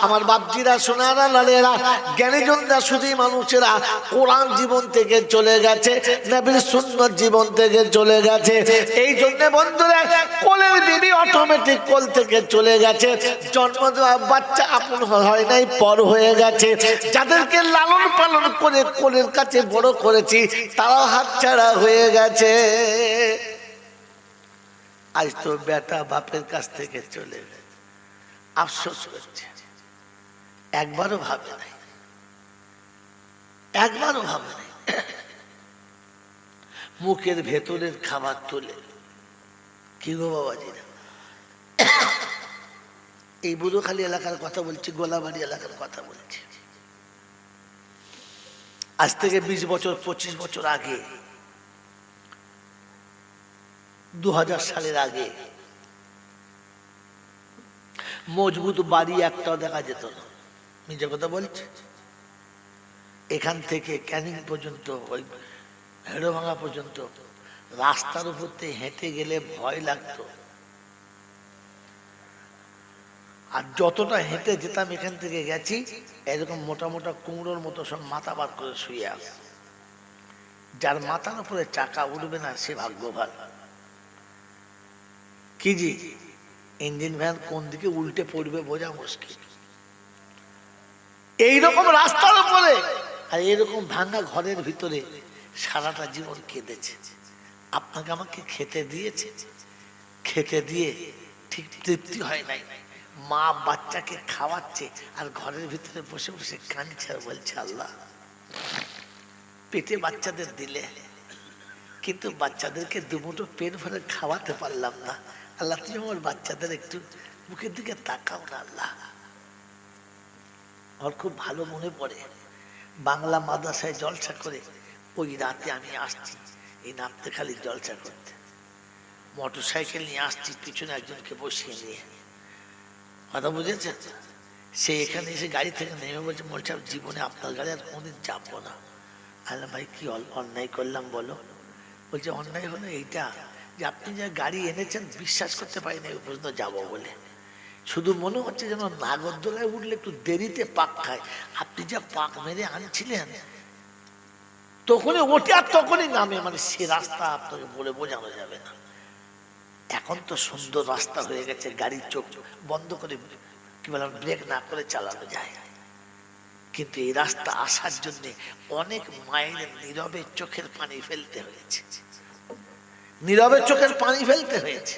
আমার বাপজিরা, সোনারা, লালেরা, জ্ঞানীজনরা, শুধু মানুষেরা, কোরআন জীবন থেকে চলে গেছে, নবীর সুন্নাত জীবন থেকে চলে গেছে। এই জন্য বন্ধুরা, কোলের বিবি অটোমেটিক কোল থেকে চলে গেছে, জন্ম দেওয়া বাচ্চা আপন হয় নাই, পর হয়ে গেছে। যাদেরকে লালন পালন করে কোলের কাছে বড় করেছি, তারাও হাতছাড়া হয়ে গেছে। আজ তো বেটা বাপের কাছ থেকে চলে গেছে, আফসোস করছে। একবারও ভাবে নাই, একবারও ভাবে নাই। মুখের ভেতরের খাবার তোলে। কি গো বাবাজিরা, এই বুধখালী এলাকার কথা বলছি, গোলাবাড়ি এলাকার কথা বলছি। আজ থেকে 20 বছর 25 বছর আগে, 2000 সালের আগে, মজবুত বাড়ি একটাও দেখা যেত না। নিজে কথা বলছি। এখান থেকে ক্যানিং পর্যন্ত, ওই হেড়োভাঙা পর্যন্ত রাস্তার উপর থেকে হেঁটে গেলে ভয় লাগতো। আর যতটা হেঁটে যেতাম, এখান থেকে গেছি, এরকম মোটা মোটা কুমড়োর মতো সব মাথা বার করে শুয়ে আস। যার মাথার উপরে চাকা উঠবে না, সে ভাগ্যবান। কি জি, ইঞ্জিন ভ্যান কোন দিকে উল্টে পড়বে বোঝা মুশকিল। এইরকম রাস্তার উপরে আর এরকম ভাঙা ঘরের ভিতরে সারাটা জীবন কেঁদেছে। আপনাকে আমাকে খেতে দিয়েছে, খেতে দিয়ে ঠিক তৃপ্তি হয় নাই। মা বাচ্চাকে খাওয়াচ্ছে আর ঘরের ভিতরে বসে বসে কাঁদছে আর বলছে, আল্লাহ, পেটে বাচ্চাদের দিলে, কিন্তু বাচ্চাদেরকে দুমুঠো পেট ভরে খাওয়াতে পারলাম না। আল্লাহ, তুমি আমার বাচ্চাদের একটু মুখের দিকে তাকাও না আল্লাহ। আমার খুব ভালো মনে পড়ে, বাংলা মাদ্রাসায় জলসা করে ওই রাতে আমি আসছি এই নামতে খালি জলসা করতে, মোটর সাইকেল নিয়ে আসছি, পিছনে একজনকে বসিয়ে নিয়ে। কথা বুঝেছেন? সে এখানে এসে গাড়ি থেকে নেমে বলছে, মোল সাহেব জীবনে আপনার গাড়ি আর কোনোদিন যাবো না। আরে ভাই কি অন্যায় করলাম বলো? বলছে অন্যায় হলো এইটা যে আপনি যে গাড়ি এনেছেন বিশ্বাস করতে পারি না এই পর্যন্ত যাবো বলে, শুধু মনে হচ্ছে যেন নাগরদোলায় উঠলে একটু দেরিতে পাক খায়। আপনি যা পাক মেরে আনছিলেন তখনই ওঠে আর তখনই নামে, মানে সে রাস্তা আপনাকে বলে বোঝানো যাবে না। এখন তো সুন্দর রাস্তা হয়ে গেছে, গাড়ির চোখ বন্ধ করে কি বললাম ব্রেক না করে চালানো যায়, কিন্তু এই রাস্তা আসার জন্য অনেক মায়ের নীরবে চোখের পানি ফেলতে হয়েছে, নীরবে চোখের পানি ফেলতে হয়েছে।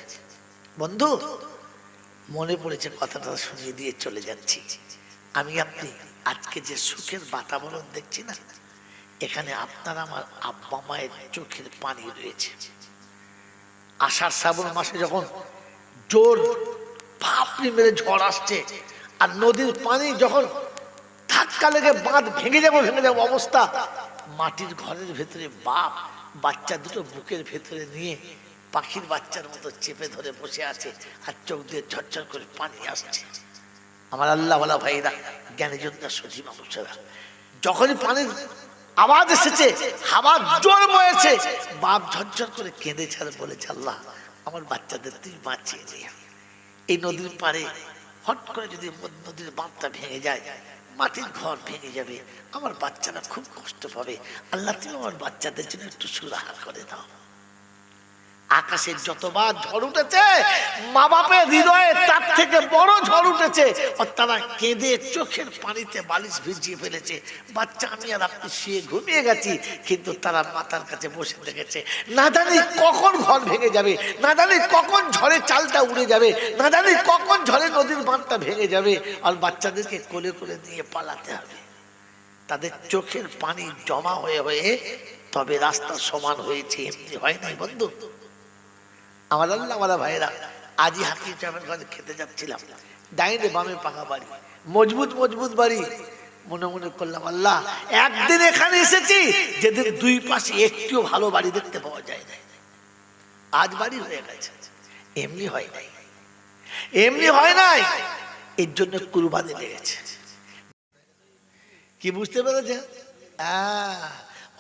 বন্ধু মনে পড়েছে, কথাটা শুনিয়ে দিয়ে চলে যাচ্ছি। আমি আপনি আজকে যে সুখের বাতাবরণ দেখছি না, এখানে আপনার আমার আব্বা মায়ের চোখের পানি রয়েছে। আষাঢ় শ্রাবণ মাসে যখন জোর ভাপড়ি মেরে ঝড় আসছে আর নদীর পানি যখন ধাক্কা লেগে বাঁধ ভেঙে যাবো অবস্থা, মাটির ঘরের ভেতরে বাপ বাচ্চা দুটো বুকের ভেতরে নিয়ে পাখির বাচ্চার মতো চেপে ধরে বসে আছে আর চোখ দিয়ে ঝরঝর করে পানি আসছে। আমার আল্লাহওয়ালা ভাইরা, জ্ঞানীজনরা, সজীব মানুষেরা, যখনই পানির আওয়াজ এসেছে, হাওয়া জোর বয়েছে, বাপ ঝরঝর করে কেঁদেছে আর বলেছে, আল্লাহ আমার বাচ্চাদের তুই বাঁচিয়ে নিয়ে। এই নদীর পাড়ে হট করে যদি নদীর বাঁধটা ভেঙে যায়, মাটির ঘর ভেঙে যাবে, আমার বাচ্চারা খুব কষ্ট পাবে। আল্লাহ তুমি আমার বাচ্চাদের জন্য একটু সুরাহা করে দাও। আকাশের যতবার ঝড় উঠেছে, মা বাপের হৃদয়ে তার থেকে বড় ঝড় উঠেছে, আর তারা কেঁদে চোখের পানিতে বালিশ ভিজিয়ে ফেলেছে। বাচ্চা আমি আর আপনি শুয়ে ঘুমিয়ে গেছি, কিন্তু তারা মাথার কাছে বসে দেখেছে, না জানি কখন ঘর ভেঙে যাবে, না জানি কখন ঝড়ে চালটা উড়ে যাবে, না জানি কখন ঝড়ে নদীর বাঁধটা ভেঙে যাবে, আর বাচ্চাদেরকে কোলে কোলে নিয়ে পালাতে হবে। তাদের চোখের পানি জমা হয়ে হয়ে তবে রাস্তা সমান হয়েছে, এমনি হয় নাই বন্ধু। আমার আল্লাহওয়ালা ভাইরা, আজই হাকিম সাহেবের ঘরে খেতে যাচ্ছিলাম, ডাইনে বামে পাকা বাড়ি, মজবুত মজবুত বাড়ি। মনে মনে করলাম, আল্লাহ একদিন এখানে এসেছি যেদিন দুই পাশে একটিও ভালো বাড়ি দেখতে পাওয়া যায় না, আজ বাড়ি হয়ে গেছে। এমনি হয় নাই, এমনি হয় নাই, এর জন্য কুরবানি লেগেছে। কি বুঝতে পেরেছেন?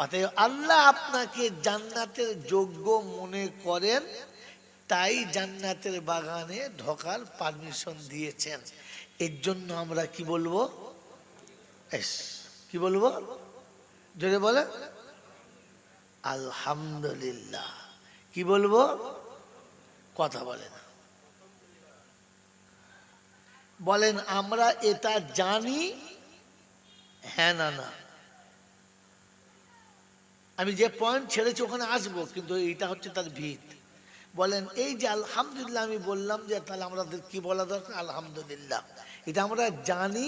অতএব আল্লাহ আপনাকে জান্নাতের যোগ্য মনে করেন, তাই জান্নাতের বাগানে ঢোকার পারমিশন দিয়েছেন। এর জন্য আমরা কি বলবো? কি বলবো? জোরে বলে আলহামদুলিল্লাহ। কি বলবো? কথা বলে না, বলেন আমরা এটা জানি, হ্যাঁ না না। আমি যে পয়েন্ট ছেড়েছি ওখানে আসবো, কিন্তু এটা হচ্ছে তার ভিত। বলেন এই যে আলহামদুলিল্লাহ আমি বললাম, যে তাহলে আমাদের কি বলা দরকার? আলহামদুলিল্লাহ, এটা আমরা জানি,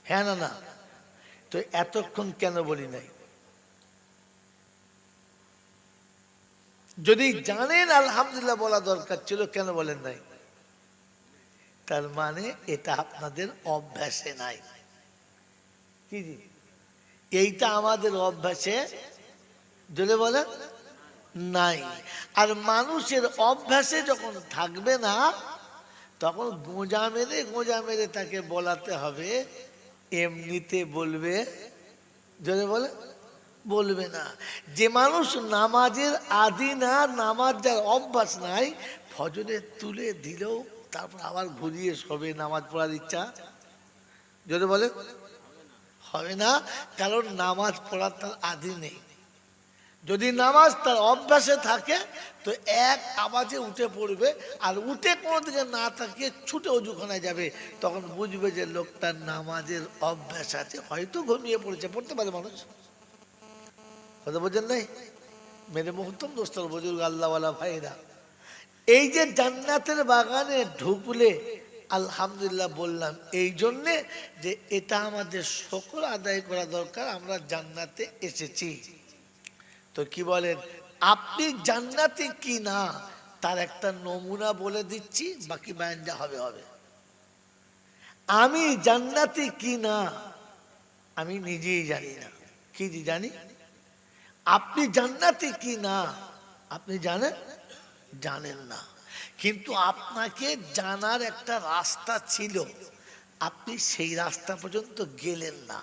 হ্যাঁ না না। তো এতক্ষণ কেন বলি নাই? যদি জানেন আলহামদুলিল্লাহ বলা দরকার ছিল, কেন বলেন নাই? তার মানে এটা আপনাদের অভ্যাসে নাই। কি জি? এইটা আমাদের অভ্যাসে, যদি বলেন, নাই। আর মানুষের অভ্যাসে যখন থাকবে না, তখন গোঁজা মেরে তাকে বলাতে হবে, এমনিতে বলবে, যদি বলে বলবে না। যে মানুষ নামাজের আদি না, নামাজ যার অভ্যাস নাই, ফজরে তুলে দিলেও তারপর আবার ঘুরিয়ে শোবে, নামাজ পড়ার ইচ্ছা যদি বলে হবে না, কারণ নামাজ পড়ার তার আদি নেই। যদি নামাজ তার অভ্যাসে থাকে তো এক আওয়াজে উঠে পড়বে, আর উঠে কোনো দিকে না থাকিয়ে ছুটে অজুখানায় যাবে, তখন বুঝবে যে লোকটার নামাজের অভ্যাস আছে, হয়তো ঘুমিয়ে পড়েছে, পড়তে পারে মানুষ, কথা বোঝেন নাই? মেরে মুহূর্তম দোস্তর বুজুর্গ আল্লাহওয়ালা ভাইরা, এই যে জান্নাতের বাগানে ঢুকলে আলহামদুলিল্লাহ বললাম এই জন্যে যে এটা আমাদের শুকর আদায় করা দরকার, আমরা জান্নাতে এসেছি। তো কি বলেন, আপনি জান্নাতি কি না তার একটা নমুনা বলে দিচ্ছি, বাকি বায়ান যা হবে হবে। আমি জান্নাতি কি না আমি নিজেই জানি না। কি জানি? আপনি জান্নাতি কি না আপনি জানেন? জানেন না, কিন্তু আপনাকে জানার একটা রাস্তা ছিল। আপনি সেই রাস্তা পর্যন্ত গেলেন না।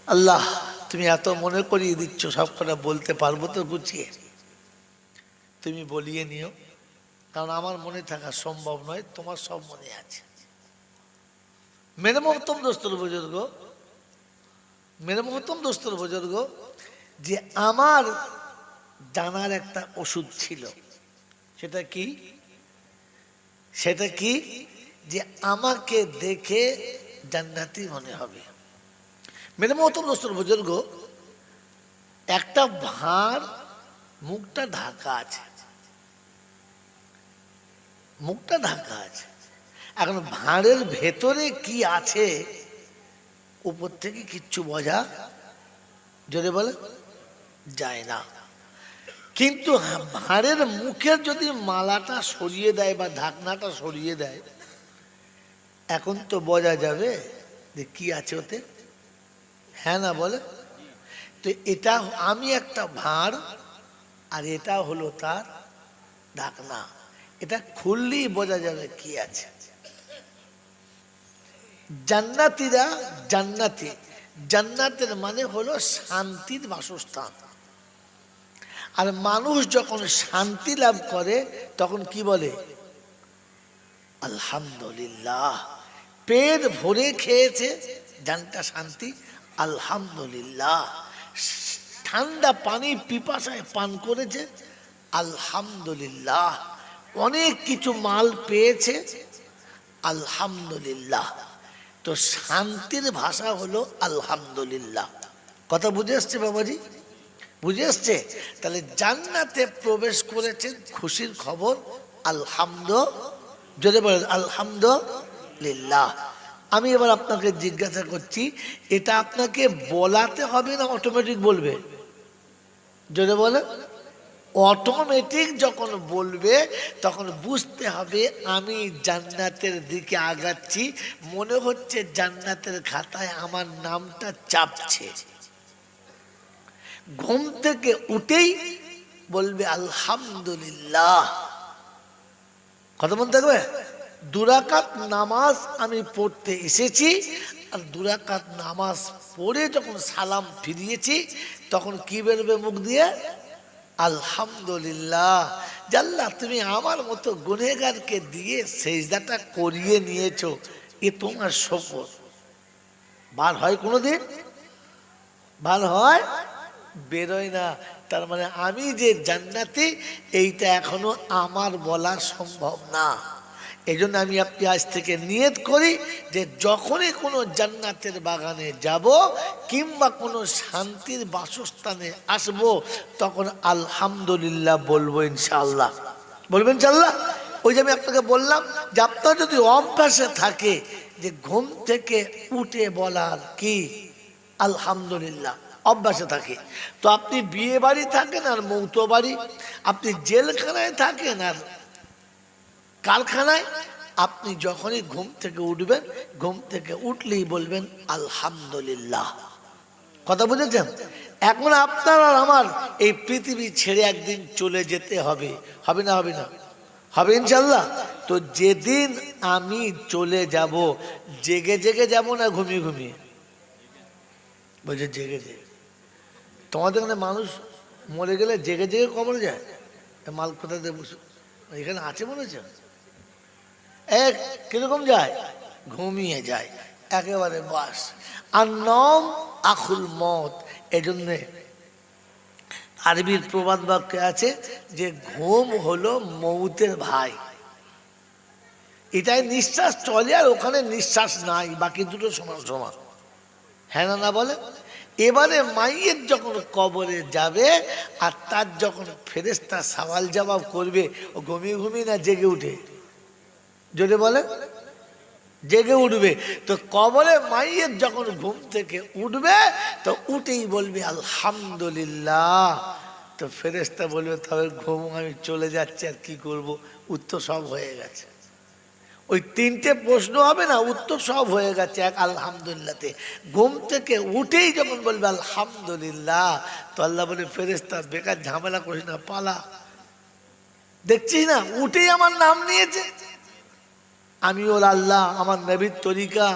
আল্লাহ তুমি এত মনে করিয়ে দিচ্ছ, সব কথা বলতে পারবো তো গুছিয়ে? তুমি বলিয়ে নিও, কারণ আমার মনে থাকা সম্ভব নয়, তোমার সব মনে আছে। মেরে মহতম দোস্তর বুজুর্গ, মেরে মহতম দোস্তর বুজুর্গ, যে আমার জানার একটা ওষুধ ছিল। সেটা কি? সেটা কি? যে আমাকে দেখে জান্নাতি মনে হবে। মেরে মহতম দোস্তর বুজুর্গ, একটা ভাঁড় মুখটা ঢাকা আছে, মুখটা ঢাকা আছে। এখন ভাঁড়ের ভেতরে কি আছে উপর থেকে কিচ্ছু বোঝা যদি বলে যায় না। কিন্তু ভাঁড়ের মুখের যদি মালাটা সরিয়ে দেয় বা ঢাকনাটা সরিয়ে দেয়, এখন তো বোঝা যাবে যে কি আছে ওতে, হ্যাঁ না বলে? তো এটা আমি একটা ভাঁড়, আর এটা হলো তার ঢাকনা। এটা খুললেই বোঝা যাবে কি আছে। জান্নাতীরা জান্নাতি, জান্নাতের মানে হলো শান্তির বাসস্থান। আর মানুষ যখন শান্তি লাভ করে তখন কি বলে? আলহামদুলিল্লাহ। পেট ভরে খেয়েছে, জানটা শান্তি, আলহামদুলিল্লাহ। ঠান্ডা পানি পিপাসায় পান করেছে, আলহামদুলিল্লাহ। অনেক কিছু মাল পেয়েছে, আলহামদুলিল্লাহ। তো শান্তির ভাষা হলো আলহামদুলিল্লাহ। কথা বুঝে আসছে বাবাজি? বুঝে আসছে? তাহলে জান্নাতে প্রবেশ করেছেন, খুশির খবর, আলহামদুলিল্লাহ। যদি বলেন আলহামদুলিল্লাহ। আমি এবার আপনাকে জিজ্ঞাসা করছি, এটা আপনাকে বলাতে হবে না অটোমেটিক বলবে? যদি বলেন অটোমেটিক যখন বলবে তখন বুঝতে হবে আমি জান্নাতের দিকে আগাচ্ছি, মনে হচ্ছে জান্নাতের খাতায় আমার নামটা চাপছে। ঘুম থেকে উঠেই বলবে আলহামদুলিল্লাহ। কথা বলতে থাকবে। 2 রাকাত নামাজ আমি পড়তে এসেছি, আর 2 রাকাত নামাজ পড়ে যখন সালাম ফিরিয়েছি তখন কি বেরোবে মুখ দিয়ে? আলহামদুলিল্লাহ। জাল্লাহ তুমি আমার মতো গুনেহগারকে দিয়ে সেজদাটা করিয়ে নিয়েছো, এ তোমার শকর। বার হয় কোনোদিন? বার হয়? বেরোয় না। তার মানে আমি যে জান্নাতি এইটা এখনো আমার বলা সম্ভব না। এই জন্য আমি আপনি আজ থেকে নিয়ত করি যে যখনই কোনো জান্নাতের বাগানে যাব কিংবা কোনো শান্তির বাসস্থানে আসব তখন আলহামদুলিল্লাহ বলবো ইনশাআল্লাহ। বলবেন ইনশাআল্লাহ? ওই যে আমি আপনাকে বললাম যে আপনার যদি অভ্যাসে থাকে যে ঘুম থেকে উঠে বলার কি আলহামদুলিল্লাহ, অভ্যাসে থাকে, তো আপনি বিয়ে বাড়ি থাকেন আর মৌতো বাড়ি, আপনি জেলখানায় থাকেন আর কারখানায়, আপনি যখনই ঘুম থেকে উঠবেন, ঘুম থেকে উঠলেই বলবেন আলহামদুলিল্লাহ। কথা বুঝেছেন? এখন আপনার আর আমার এই পৃথিবী ছেড়ে একদিন চলে যেতে হবে, হবে না? হবে না? হবে ইনশাল্লাহ। তো যেদিন আমি চলে যাব, জেগে জেগে যাব না ঘুমিয়ে ঘুমিয়ে? বলছে জেগে জেগে। তোমাদের এখানে মানুষ মরে গেলে জেগে জেগে কবরে যায়? মাল কোথায় দেবো এখানে আছে মনে হচ্ছে? এক কিরকম যায়? ঘুমিয়ে যায় একেবারে, বাস। আর নম আখুল মত। এই জন্যে আরবির প্রবাদ বাক্যে আছে যে ঘুম হলো মৌতের ভাই। এটাই নিঃশ্বাস চলে আর ওখানে নিঃশ্বাস নাই, বাকি দুটো সমান সমান, হ্যাঁ না না বলে? এবারে মাইয়ের যখন কবরে যাবে আর তার যখন ফেরেশতা সওয়াল জবাব করবে, ও ঘুমিয়ে ঘুমিয়ে না জেগে উঠে? যদি বলে জেগে উঠবে। তো কবরে মাইয়ের যখন ঘুম থেকে উঠবে তো উঠেই বলবে আলহামদুলিল্লাহ। তো ফেরেশতা বলবে তবে ঘুম আমি চলে যাচ্ছি, আর কি করব, উত্তর সব হয়ে গেছে। ওই 3টে প্রশ্ন হবে না, উত্তর সব হয়ে গেছে এক আলহামদুলিল্লাহতে। ঘুম থেকে উঠেই যখন বলবে আলহামদুলিল্লাহ, তো আল্লাহ বলে ফেরেশতা বেকার ঝামেলা করিস না, পালা। দেখছিস না উঠেই আমার নাম নিয়েছে। আমি ওর আল্লাহ, আমার নবীর তরিকা,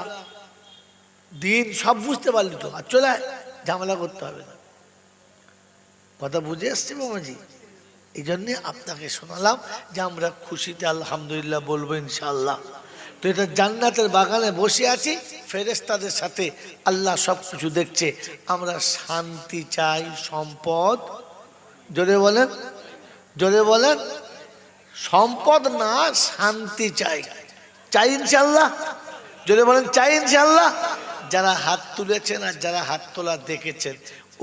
দিন সব বুঝতে পারলি তো, আর চলে ঝামেলা করতে হবে না। কথা বুঝে আসছে বাবাজি? এই জন্যে আপনাকে শোনালাম যে আমরা খুশিতে আলহামদুলিল্লাহ বলবো ইনশাআল্লাহ। তো এটা জান্নাতের বাগানে বসে আছি, ফেরেশতাদের সাথে আল্লাহ সব কিছু দেখছে। আমরা শান্তি চাই, সম্পদ, জোরে বলেন, জোরে বলেন, সম্পদ না শান্তি চাই। চাই ইনশাআল্লাহ, জোরে বলেন চাই ইনশাআল্লাহ। যারা হাত তুলেছেন আর যারা হাত তোলা দেখেছেন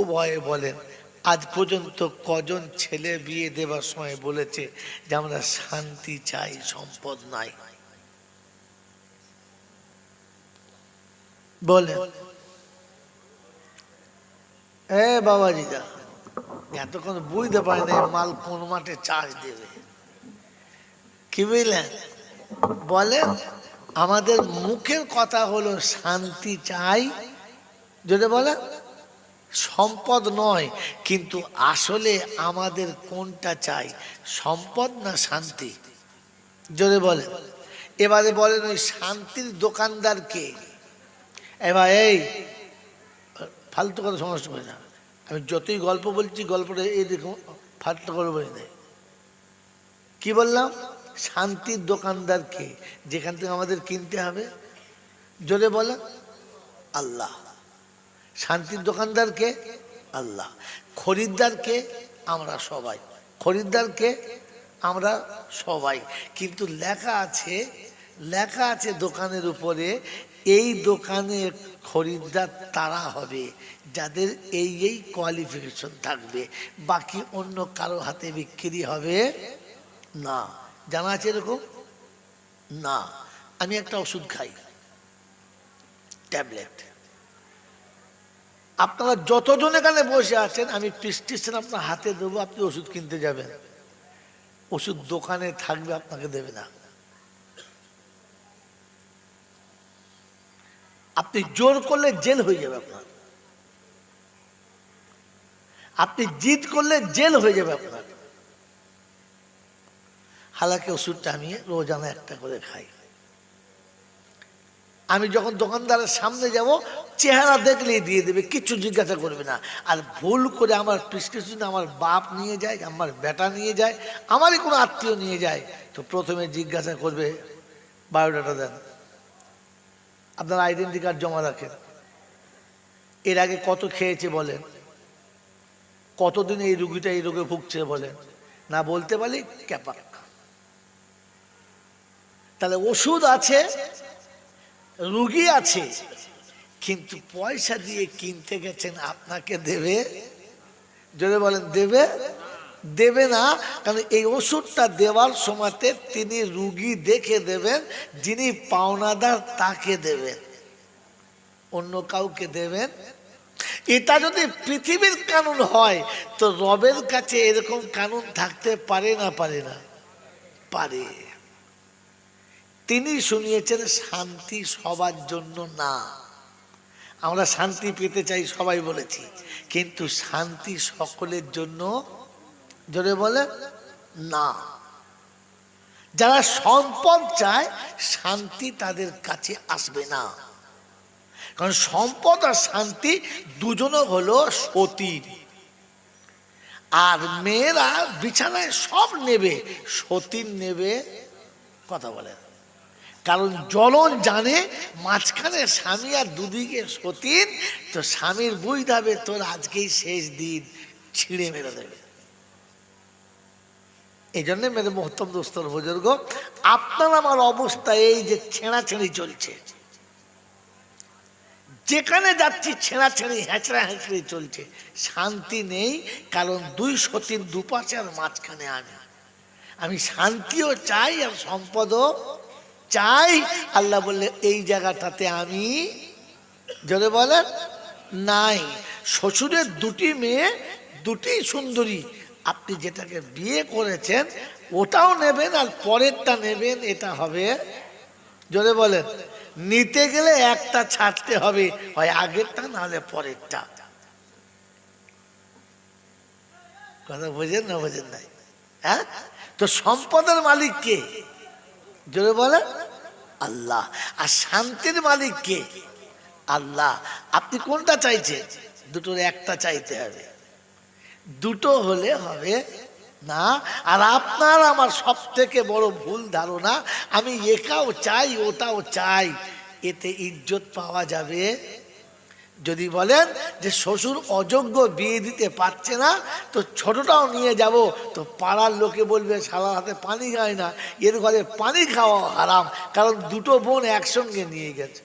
উভয়ে বলেন, আজ পর্যন্ত কজন ছেলে বিয়ে দেবার সময় বলেছে যে আমরা শান্তি চাই, সম্পদ নাই? বলে এ বাবাজিরা এতক্ষণ বুঝতে পারে না মাল কোন মাঠে চাষ দেবে। কি বুঝলেন? বলে আমাদের মুখের কথা হলো শান্তি চাই, যদি বলে সম্পদ নয়, কিন্তু আসলে আমাদের কোনটা চাই, সম্পদ না শান্তি? যদি বলে এবারে বলেন ওই শান্তির দোকানদার কে? এবার এই ফালতু কথা সমস্যা হয় না, আমি যতই গল্প বলছি গল্পটা এই দেখুন ফালতু করে বলে দেয়। কি বললাম? শান্তির দোকানদার কে, যেখান থেকে আমাদের কিনতে হবে? জোরে বলে আল্লাহ। শান্তির দোকানদার কে? আল্লাহ। খরিদ্দার কে? আমরা সবাই। খরিদ্দার কে? আমরা সবাই। কিন্তু লেখা আছে, লেখা আছে দোকানের উপরে, এই দোকানে খরিদ্দার তারা হবে যাদের এই এই কোয়ালিফিকেশন থাকবে, বাকি অন্য কারো হাতে বিক্রি হবে না। জানা আছে এরকম? না। আমি একটা ওষুধ খাই, ট্যাবলেট। আপনারা যতজন এখানে বসে আছেন আমি প্রেসক্রিপশন আপনার হাতে দেবো, আপনি ওষুধ কিনতে যাবেন, ওষুধ দোকানে থাকবে, আপনাকে দেবে না। আপনি জোর করলে জেল হয়ে যাবে আপনার, আপনি জিদ করলে জেল হয়ে যাবে আপনার। হালাকি ওষুধটা আমি রোজানা একটা করে খাই। আমি যখন দোকানদারের সামনে যাব চেহারা দেখলেই দিয়ে দেবে, কিছু জিজ্ঞাসা করবে না। আর ভুল করে আমার প্রেসক্রিপশন আমার বাপ নিয়ে যায়, আমার বেটা নিয়ে যায়, আমারই কোনো আত্মীয় নিয়ে যায়, তো প্রথমে জিজ্ঞাসা করবে বায়োডাটা দেন, আপনার আইডেন্টি কার্ড জমা রাখেন, এর আগে কত খেয়েছে বলেন, কতদিন এই রুগীটা এই রোগে ভুগছে বলেন। না বলতে পারি ক্যাপাক। তাহলে ওষুধ আছে, রুগী আছে, কিন্তু পয়সা দিয়ে কিনতে গেছেন, আপনাকে দেবে? যদি বলেন দেবে? দেবে না। কারণ এই ওষুধটা দেওয়ার সময়তে তিনি রুগী দেখে দেবেন, যিনি পাওনাদার তাকে দেবেন, অন্য কাউকে দেবেন। এটা যদি পৃথিবীর কানুন হয় তো রবের কাছে এরকম কানুন থাকতে পারে না? পারে না? পারে। তিনি শুনিয়েছেন শান্তি সবার জন্য না। আমরা শান্তি পেতে চাই সবাই বলেছি, কিন্তু শান্তি সকলের জন্য, জোরে বলে না। যারা সম্পদ চায় শান্তি তাদের কাছে আসবে না, কারণ সম্পদ আর শান্তি দুজনে হলো সতী। আর মেয়েরা বিছানায় সব নেবে, সতীর নেবে কথা বলে, কারণ জ্বলন জানে মাঝখানে স্বামী আর দুদিকে সতীন, তো স্বামীর বুঝতে হবে তোর আজকেই শেষ দিন, ছিঁড়ে মেরে দেবে। এই জন্যে মেরে মহত্তম দোস্তর বুজুর্গ, আপনার আমার অবস্থা এই যে ছেঁড়াছেঁড়ি চলছে, যেখানে যাচ্ছি ছেঁড়াছেঁড়ি হ্যাঁচড়া হ্যাঁচড়ি চলছে, শান্তি নেই। কারণ দুই সতীর দুপাশে আর মাঝখানে আমি শান্তিও চাই আর সম্পদও চাই। আল্লাহ বললে এই জায়গাটাতে আমি, যদি বলেন নাই। শ্বশুরের দুটি মেয়ে, দুটি সুন্দরী, আপনি যেটাকে বিয়ে করেছেন ওটাও নেবেন আর পরেরটা নেবেন, এটা হবে, যদি বলেন নিতে গেলে একটা ছাড়তে হবে, হয় আগেরটা না হলে পরেরটা। কথা বোঝেন না? বোঝেন নাই? হ্যাঁ, তো সম্পদের মালিক কে? জোরে বলেন আল্লাহ। আর শান্তির মালিক কে? আল্লাহ। আপনি কোনটা চাইছেন? দুটোর একটা চাইতে হবে, দুটো হলে হবে না। আর আপনার আমার সব থেকে বড় ভুল ধারণা, আমি এটাও চাই ওটাও চাই, এতে ইজ্জত পাওয়া যাবে। যদি বলেন যে শ্বশুর অযোগ্য, বিয়ে দিতে পারছে না, তো ছোটটাও নিয়ে যাব, তো পাড়ার লোকে বলবে শালা হাতে পানি খায় না, এর ঘরে পানি খাওয়া হারাম, কারণ দুটো বোন একসঙ্গে নিয়ে গেছে।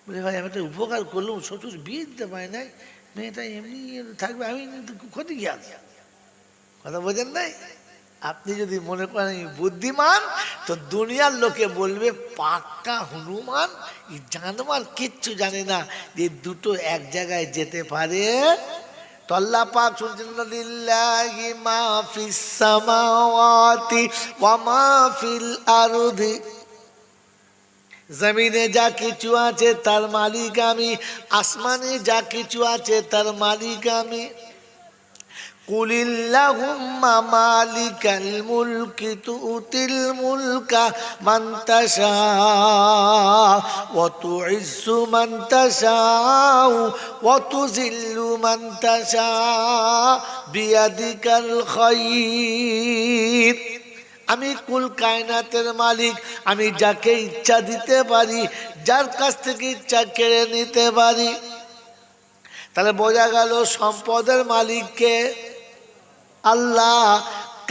বলে ভাই আমি একটা উপকার করলাম, শ্বশুর বিয়ে দিতে পারে নাই, মেয়েটা এমনি থাকবে, আমি ক্ষতি কি আছে? কথা বোঝেন নাই? আপনি যদি মনে করেন আমি বুদ্ধিমান, তো দুনিয়ার লোকে বলবে পাক্কা হনুমান, জানবার কিচ্ছু জানে না, যে দুটো এক জায়গায় যেতে পারে। তো আল্লাহ পাক শুনছেন, লিল্লাহি মা ফিস সামাওয়াতি ওয়া মা ফিল আরদি, জমিনে যা কিছু আছে তার মালিক আমি, আসমানে যা কিছু আছে তার মালিক আমি। কুলিল্লাহুম্মা মালিকাল মুলকি তুতিল মুলকা মান তাশা ওয়া তুইজ্জু মান তাশা ওয়া তুযিল্লু মান তাশা বিয়াদিকাল খায়র। আমি কুল কায়নাতের মালিক, আমি যাকে ইচ্ছা দিতে পারি, যার কাছ থেকে ইচ্ছা কেড়ে নিতে পারি। তাহলে বোঝা গেল সম্পদের মালিককে আল্লাহ।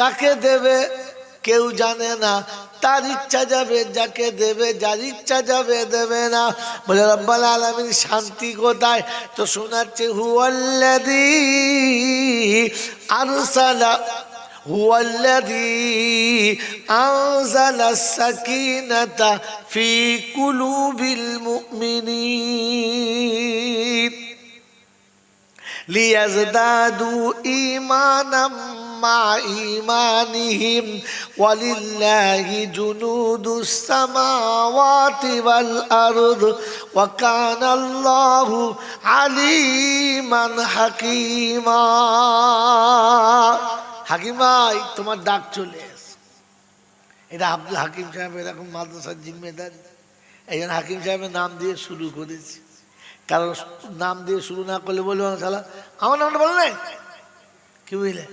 কাকে দেবে কেউ জানে না, তার ইচ্ছা যাবে যাকে দেবে, যার ইচ্ছা যাবে দেবে না। বলে রব্বুল আলামিন শান্তি কোথায়? তো শোনাচ্ছে, হুয়াল্লাযী আরসালা হুয়াল্লাযী আনজালাস সাকিনাতা ফি কুলুবিল মুমিনিন লিয়াজদাদু ঈমানাম মা ঈমানিহিম ওয়ালিল্লাহি জুনুদুস সামাওয়াতি ওয়াল আরদ ওয়া কানাল্লাহু আলিমান হাকীমা। হাকিম ভাই তোমার ডাক চলে এসে। এটা আব্দুল হাকিম সাহেব এরকম মাদ্রাসার জিম্মেদারি, এই জন্য হাকিম সাহেবের নাম দিয়ে শুরু করেছি। কারণ নাম দিয়ে শুরু না করলে বলবো শালা আমার নামটা বলে নাই, কি বুঝলে?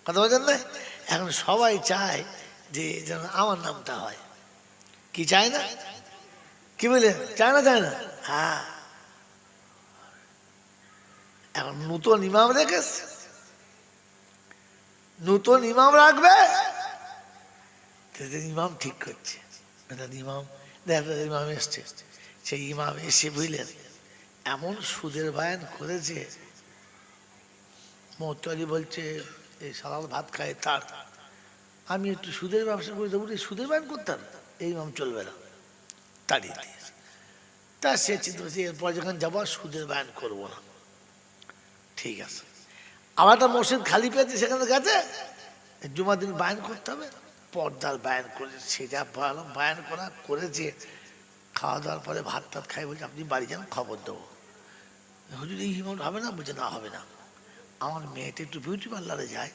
কথা বলছেন না? এখন সবাই চায় যে যেন আমার নামটা হয়, কি চায় না? কি বুঝলে? চায় না? চায় না? হ্যাঁ। এখন নতুন ইমাম রেখেছে, নতুন ইমাম রাখবে, ইমাম ঠিক করছে। ইমাম ইমাম এসছে, সেই ইমাম এসে বুঝলেন এমন সুদের বায়ান করেছে, মোহতলি বলছে এই সালাদ ভাত খায় তার, আমি একটু সুদের ব্যবসা করে দেবো, সুদের বায়ান করতাম, এই ইমাম চলবে না, তাড়িয়ে দিয়েছে। তা সে চিন্তা করছে এরপর যখন যাবো সুদের বায়ান করবো না। ঠিক আছে, আমার একটা মসজিদ খালি পেয়েছে, সেখানে গেছে জুমার দিন বায়ান করতে হবে, পর্দার বায়ান করেছে, সেটা বায়ান করেছে। খাওয়া দাওয়ার পরে ভাত টাত খাই, বলছে আপনি বাড়ি যান, খবর দেবো। হুজুর এই হিমন হবে না? বলছে না হবে না, আমার মেয়েটা একটু বিউটি পার্লারে যায়,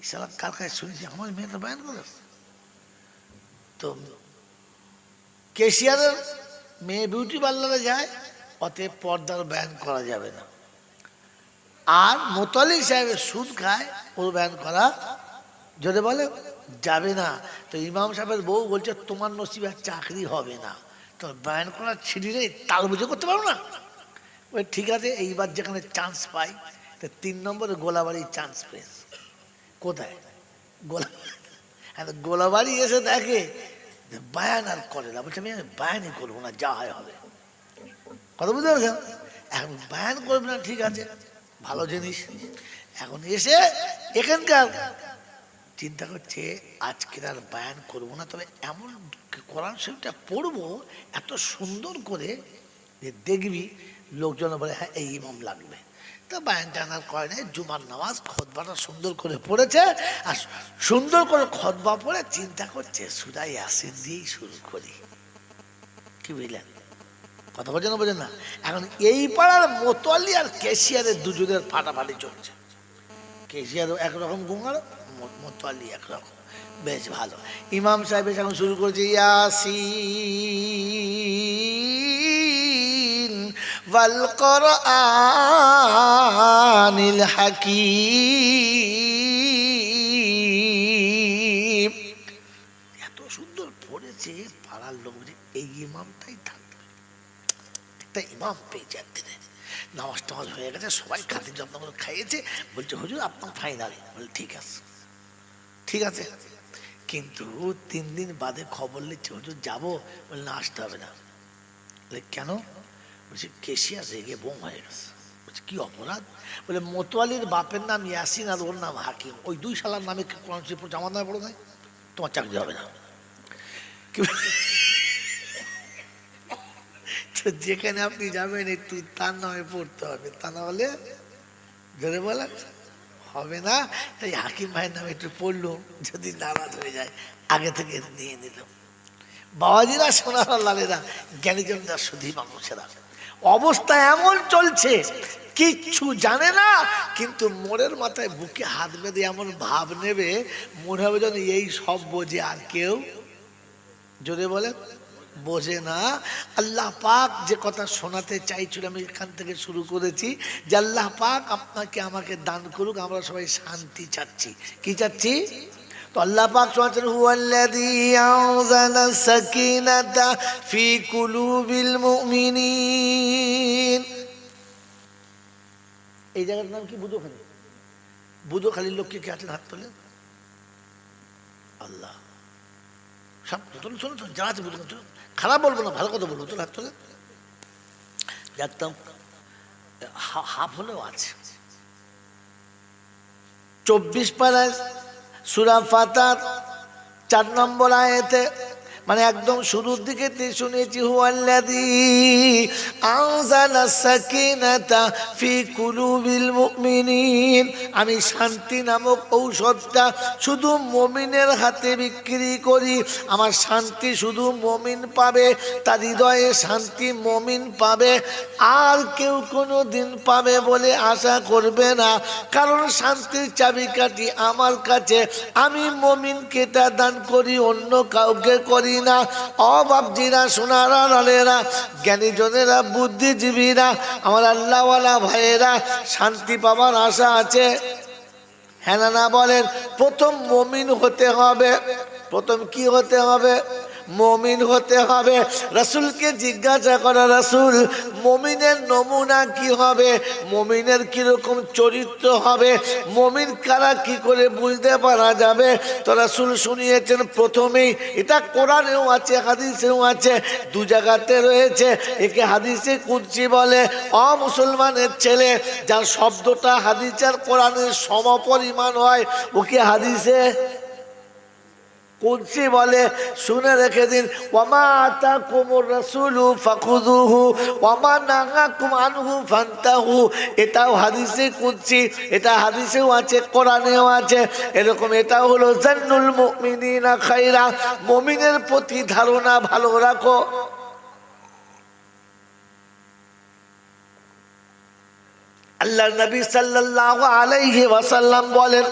সারা কার কাছে শুনেছি আমার মেয়েটা বায়ান করে। তো কেশিয়ারের মেয়ে বিউটি পার্লারে যায়, অতএব পর্দার বায়ান করা যাবে না। আর মোতালিক সাহেবের সুদ খায়, ওর বায়ান করা যদি বলে যাবে না। তো ইমাম সাহেবের বউ বলছে তোমার নসিবে চাকরি হবে না, তো বায়ান করার ছিঁড়ি নেই, তাল বুঝে করতে পারো না। ওই ঠিক আছে, এইবার যেখানে চান্স পাই, তো 3 নম্বরে গোলাবাড়ি চান্স পেয়েছে। কোথায়? গোলাবাড়ি এসে দেখে বায়ান আর করে না, বলছে আমি বায়ানই করবো না, যা হয় হবে। কথা বুঝতে পারছেন? এখন বায়ান করবে না, ঠিক আছে, ভালো জিনিস। এখন এসে এখানকার চিন্তা করছে আজকে আর বায়ান করবো না, তবে এমন কোরআন শরীফটা পড়বো এত সুন্দর করে যে দেখবি লোকজন বলে হ্যাঁ এই ইমাম লাগবে। তো বায়ান টানার করে নেই, জুমার নামাজ খতবাটা সুন্দর করে পড়েছে, আর সুন্দর করে খতবা পড়ে চিন্তা করছে সূরা ইয়াসিন দিয়েই শুরু করি। কি বুঝলেন? কথা বলছেন না? বোঝেন না? এখন এই পাড়ার মোতালি আর কেশিয়ারের দুজনের ফাটাফাটি চলছে। কেশিয়ারও একরকম গোঙার, মোতালি একরকম। বেশ ভালো। ইমাম সাহেব এখন শুরু করেছে ইয়াসিন ওয়াল কোরআনিল হাকীম। এত সুন্দর পড়েছে, পাড়ার লোক এই ইমামটাই থাকবে। একটা ইমাম পেয়েছে একদিনে, নামাজ টামাজ হয়ে গেছে, সবাই খাতির যত্ন করে খাইয়েছে। বলছে হুজুর আপনার ফাইনাল। বলে ঠিক আছে ঠিক আছে। কিন্তু 3 দিন বাদে খবর নিচ্ছে হুজুর যাবো। বলে না, আসতে হবে না। বলে কেন? বলছে কেশিয়া রেগে বোম হয়ে গেছে। বলছে কি অপরাধ? বলে মোতোয়ালির বাপের নাম ইয়াসিন আর ওর নাম হাকিম, ওই 2 শালার নামে কোরআন শরীফ পড়ছে, আমার নামে পড়ো নাই, তোমার চাকরি হবে না। তো যেখানে আপনি যাবেন একটু তার নামে পড়তে হবে, তা না হলে ধরে বলেন হবে না। তাই হাকিম ভাইয়ের নামে একটু পড়লো, যদি নারাজ হয়ে যায় আগে থেকে নিয়ে নিল। বাবাজিরা, সোনারা, লালেরা, জ্ঞানীজনরা, শুধু মানুষেরা, অবস্থা এমন চলছে কিচ্ছু জানে না, কিন্তু মোড়ের মাথায় বুকে হাত বেঁধে এমন ভাব নেবে মনে হবে যেন এই সব বোঝে, আর কেউ জোরে বলে বোঝে না। আল্লাহ পাক যে কথা শোনাতে চাইছিল, আমি এখান থেকে শুরু করেছি যে আল্লাহ পাক আপনাকে আমাকে দান করুক, আমরা সবাই শান্তি চাচ্ছি। কি চাচ্ছি? তো আল্লাহ পাক শোনাচ্ছেন হুয়াল্লাযী আনজালা সাকিনাতা ফি কুলুবিল মুমিনিন। এই জায়গাটার নাম কি? বুধখালী। বুধখালীর লোক কে আছেন? হাত তোলেন। আল্লাহ সব শোনো তো, যা আছে বুধখালী, খারাপ বলবো না, ভালো কথা বলবো, তোর হাত তোলে। একদম হাফ হলেও আছে। 24 পারায় সূরা ফাতিহার 4 নম্বর আয়াতে, মানে একদম শুরুর দিকে শুনেছি হুয়াল্লাযী আনজালাস সাকিনাতা ফি কুলুবিল মুমিনিন। আমি শান্তি নামক ঔষধটা শুধু মুমিনের হাতে বিক্রি করি। আমার শান্তি শুধু মুমিন পাবে, তার হৃদয়ে শান্তি মুমিন পাবে, আর কেউ কোনো দিন পাবে বলে আশা করবে না। কারণ শান্তির চাবিকাঠি আমার কাছে, আমি মুমিনকে তা দান করি, অন্য কাউকে করি না। অবাবজিরা, সোনারা, লালেরা, জ্ঞানীজনেরা, বুদ্ধিজীবীরা, আমার আল্লাহওয়ালা ভাইয়েরা, শান্তি পাবার আশা আছে? হ্যাঁ না বলেন? প্রথম মুমিন হতে হবে। প্রথম কি হতে হবে? মুমিন হতে হবে। রাসূলকে জিজ্ঞাসা করা, রাসূল মুমিনের নমুনা কি হবে? মুমিনের কিরকম চরিত্র হবে? মুমিন কারা, কি করে বুঝতে পারা যাবে? তো রাসূল শুনিয়েছেন প্রথমেই, এটা কোরআনেও আছে হাদিসেও আছে, 2 জায়গাতে রয়েছে। একে হাদিসে কুদসি বলে। মুসলমানের ছেলে যার শব্দটা হাদিস আর কোরআনের সমপরিমাণ হয়, ওকে হাদিসে কুদসি বলে। শুনে রেখে দিন, ওয়ামা আতাকুমুর রাসূলু ফাখুযুহু ওয়ামা নাহাকুম আনহু ফান্তাহু। এটাও হাদিসে কুদসি, এটা হাদিসেও আছে, কোরআনেও আছে। এরকম এটাও হলো জান্নুল মুমিনিনা খায়রা, মুমিনের প্রতি ধারণা ভালো রাখো। আল্লাহর নবী সাল্লাল্লাহু আলাইহি ওয়াসাল্লাম বলেন,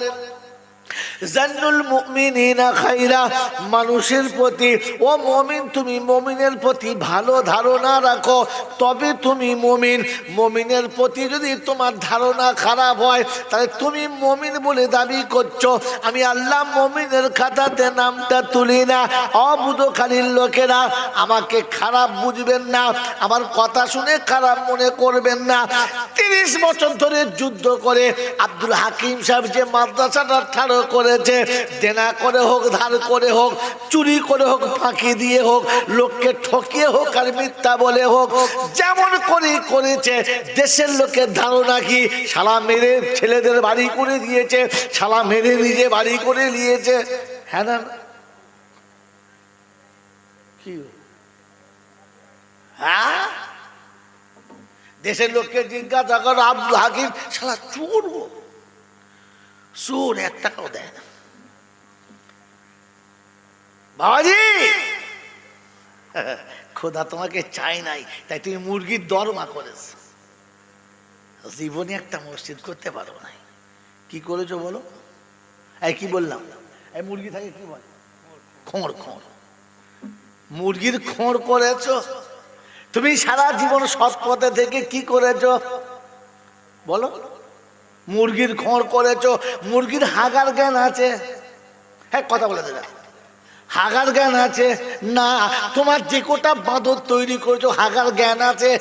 জান্নুল মুমিনিনা খায়রা, মানুষের প্রতি, ও মুমিন তুমি মুমিনের প্রতি ভালো ধারণা রাখো, তবে তুমি মুমিন। মুমিনের প্রতি যদি তোমার ধারণা খারাপ হয়, তাহলে তুমি মুমিন বলে দাবি করছো। আমি আল্লাহ মুমিনের খাতাতে নামটা তুলি না। বুধখালীর লোকেরা, আমাকে খারাপ বুঝবেন না, আমার কথা শুনে খারাপ মনে করবেন না। 30 বছর ধরে যুদ্ধ করে আব্দুল হাকিম সাহেব যে মাদ্রাসাটা ঠাড়ো করেছে, দেনা করে হোক, ধার করে হোক, চুরি করে হোক, ফাঁকি দিয়ে হোক, লোককে ঠকিয়ে হোক আর মিথ্যা বলে হোক, যেমন করেই করেছে, দেশের লোকের ধারণা কি শালা মেরে ছেলেদের বাড়ি করে দিয়েছে, শালা মেরে নিজে বাড়ি করে নিয়েছে। হ্যাঁ না? কি? হ্যাঁ, দেশের লোককে জিজ্ঞাসা করো, আব্দুল হাকিম শালা চোর, চোর, 1 টাকাও দেয় না। বাবাজি, খোদা তোমাকে চাই নাই, তাই তুমি মুরগির দরমা করেছ, জীবনে একটা মসজিদ করতে পারো নাই। কি করেছো বলো? এই কি বললাম? এই মুরগি থাকে কি বলে? খোঁড়। খোঁড়, মুরগির খোঁড় করেছো তুমি সারা জীবন সৎ পথে থেকে কি করেছো বলো? মুরগির খোঁড় করেছো। মুরগির হাগার জ্ঞান আছে? হ্যাঁ, কথা বলে দাদা, হাগার জ্ঞান আছে না? তোমার যে কোটা বাঁদর তৈরি করেছো হাগার জ্ঞান আছে?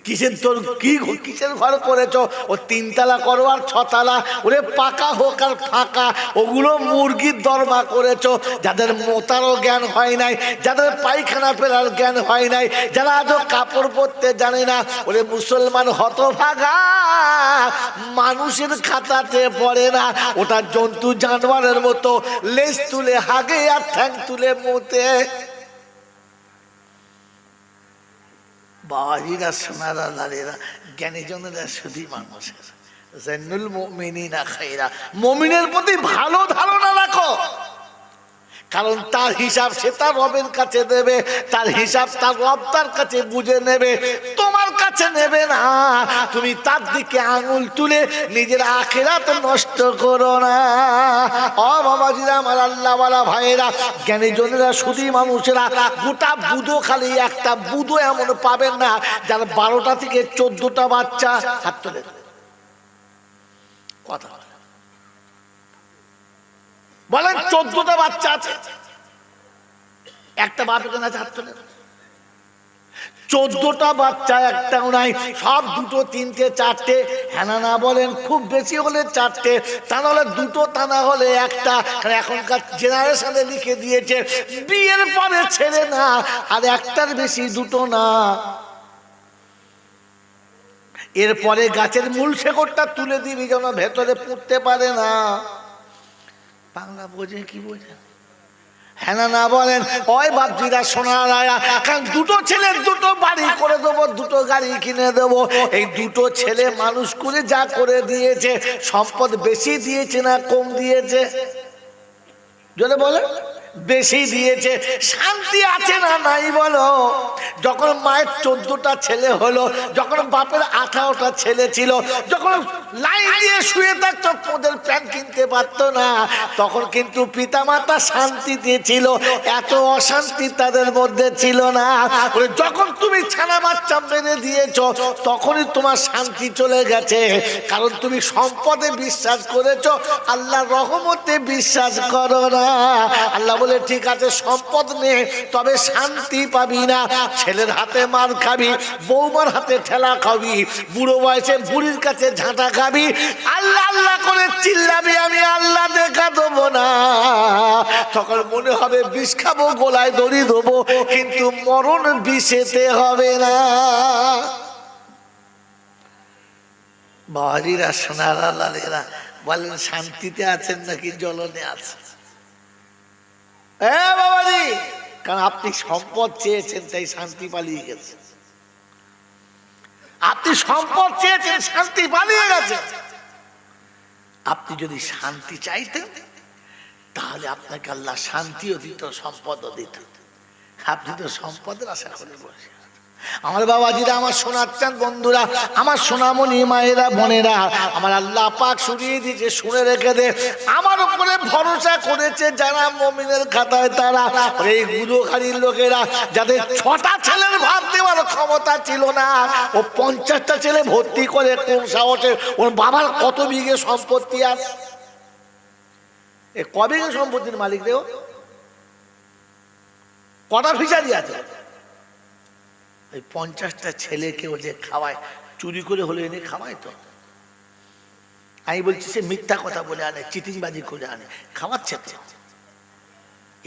কিসের তোর কি কিসের ঘর করেছো? ও 3 তলা করো আর 6 তলা, ওরে পাকা হোক আর ফাঁকা, ওগুলো মুরগির দরমা করেছো। যাদের মোতারও জ্ঞান হয় নাই, যাদের পায়খানা ফেরার জ্ঞান হয় নাই, যারা আজও কাপড় পরতে জানে না, ওরে মুসলমান হতভাগা, মানুষের খাতাতে পড়ে না, ওটা জন্তু জানোয়ারের মতো লেজ তুলে হাগে আর ঠ্যাং তুলে মোতে। বাবাজিরা, সোনারা, লালেরা, জ্ঞানীজনেরা শুধু মানুষের জান্নুল মুমিনিনা খায়রা, মুমিনের প্রতি ভালো ধারণা রাখো, কারণ তার হিসাব সে তার রবের কাছে দেবে, তার হিসাব তার রব তার কাছে বুঝে নেবে, তোমার কাছে নেবে না। তুমি তার দিকে আঙুল তুলে নিজের আখিরাত নষ্ট করো না। ও বাবাজিরা, আমার আল্লাহওয়ালা ভাইয়েরা, জ্ঞানী জনেরা, শুধু মানুষেরা, গোটা বুধো খালি একটা বুধো এমন পাবেন না যার 12টা থেকে 14টা বাচ্চা। হাত তোলে, কথা বলেন, 14টা বাচ্চা আছে, একটা বাপের কাছে আছে? হাত তোলে। 14টা বাচ্চা একটাও নাই, সব 2, 3, 4টে। হ্যাঁ না বলেন? খুব বেশি হলে 4টে, তা নাহলে 2, তা না হলে 1টা। এখনকার জেনারেশনে লিখে দিয়েছে বিয়ের পরে ছেলে না, আর 1টার বেশি 2 না। এরপরে গাছের মূল শেকড়টা তুলে দিবি যেন ভেতরে পুঁততে পারে না। বাংলা বোঝে কি বোঝে? হ্যাঁ না বলেন? ওই বাপজিরা, সোনারা, কারণ 2টো ছেলের 2টো বাড়ি করে দেবো, 2টো গাড়ি কিনে দেবো। এই 2টো ছেলে মানুষ করে যা করে দিয়েছে, সম্পদ বেশি দিয়েছে না কম দিয়েছে? যদি বলে বেশি দিয়েছে। শান্তি আছে না নাই বলো? যখন মায়ের 14টা ছেলে হলো, যখন বাপের 18টা ছেলে ছিল, যখন লাইন দিয়ে শুয়ে থাকতো, ওদের প্যান্ট কিনতে পারতো না, তখন কিন্তু পিতামাতা শান্তিতে ছিল, এত অশান্তি তাদের মধ্যে ছিল না। যখন তুমি ছানা বাচ্চা মেরে দিয়েছো, তখনই তোমার শান্তি চলে গেছে, কারণ তুমি সম্পদে বিশ্বাস করেছো, আল্লাহর রহমতে বিশ্বাস করো না। আল্লাহ বলে, ঠিক আছে, সম্পদ নে, তবে শান্তি পাবি না। ছেলের হাতে মার খাবি, বৌমার হাতে ঠেলা খাবি, বুড়ো বয়সে বুড়ির কাছে ঝাঁটা খাবি, আল্লাহ আল্লাহ করে চিল্লাবি, আমি আল্লাহ দেখা দেবো না। তখন মনে হবে বিষ খাবো, গলায় দড়ি দেবো, কিন্তু মরণ বিষেতে হবে না। বাড়িরা, সোনারা, লালেরা, বলেন শান্তিতে আছেন নাকি জ্বলনে আছেন? বাবাজি, কারণ আপনি সম্পদ চেয়েছেন তাই শান্তি পালিয়ে গেছে। আপনি সম্পদ চেয়েছেন, শান্তি পালিয়ে গেছে। আপনি যদি শান্তি চাইতেন তাহলে আপনাকে আল্লাহ শান্তিও দিত, সম্পদও দিত। আপনি তো সম্পদের আশা করে বসে। আমার বাবাজিরা, আমার শোনাচ্ছেন বন্ধুরা, আমার সোনামণি মায়েরা, বোনেরা, আমার আল্লাহ পাক শুনিয়ে দিয়েছে, শুনে রেখে দে। আমার উপরে ভরসা করেছে যারা মুমিনের খাতায়, তারা এই গুরুখানির লোকেরা, যাদের 6টা ছেলের ভাত দেওয়ার ক্ষমতা ছিল না, ও 50টা ছেলে ভর্তি করে কোন সাহসে? ওর বাবার কত বিঘে সম্পত্তি আছে? ক বিঘে সম্পত্তির মালিক দেও? কটা ফিচারি আছে? এই 50টা ছেলেকেও যে খাওয়ায়, চুরি করে হলে এনে খাওয়ায় তো। আমি বলছি সে মিথ্যা কথা বলে আনে, চিটিংবাজি করে আনে, খাওয়াচ্ছে তো।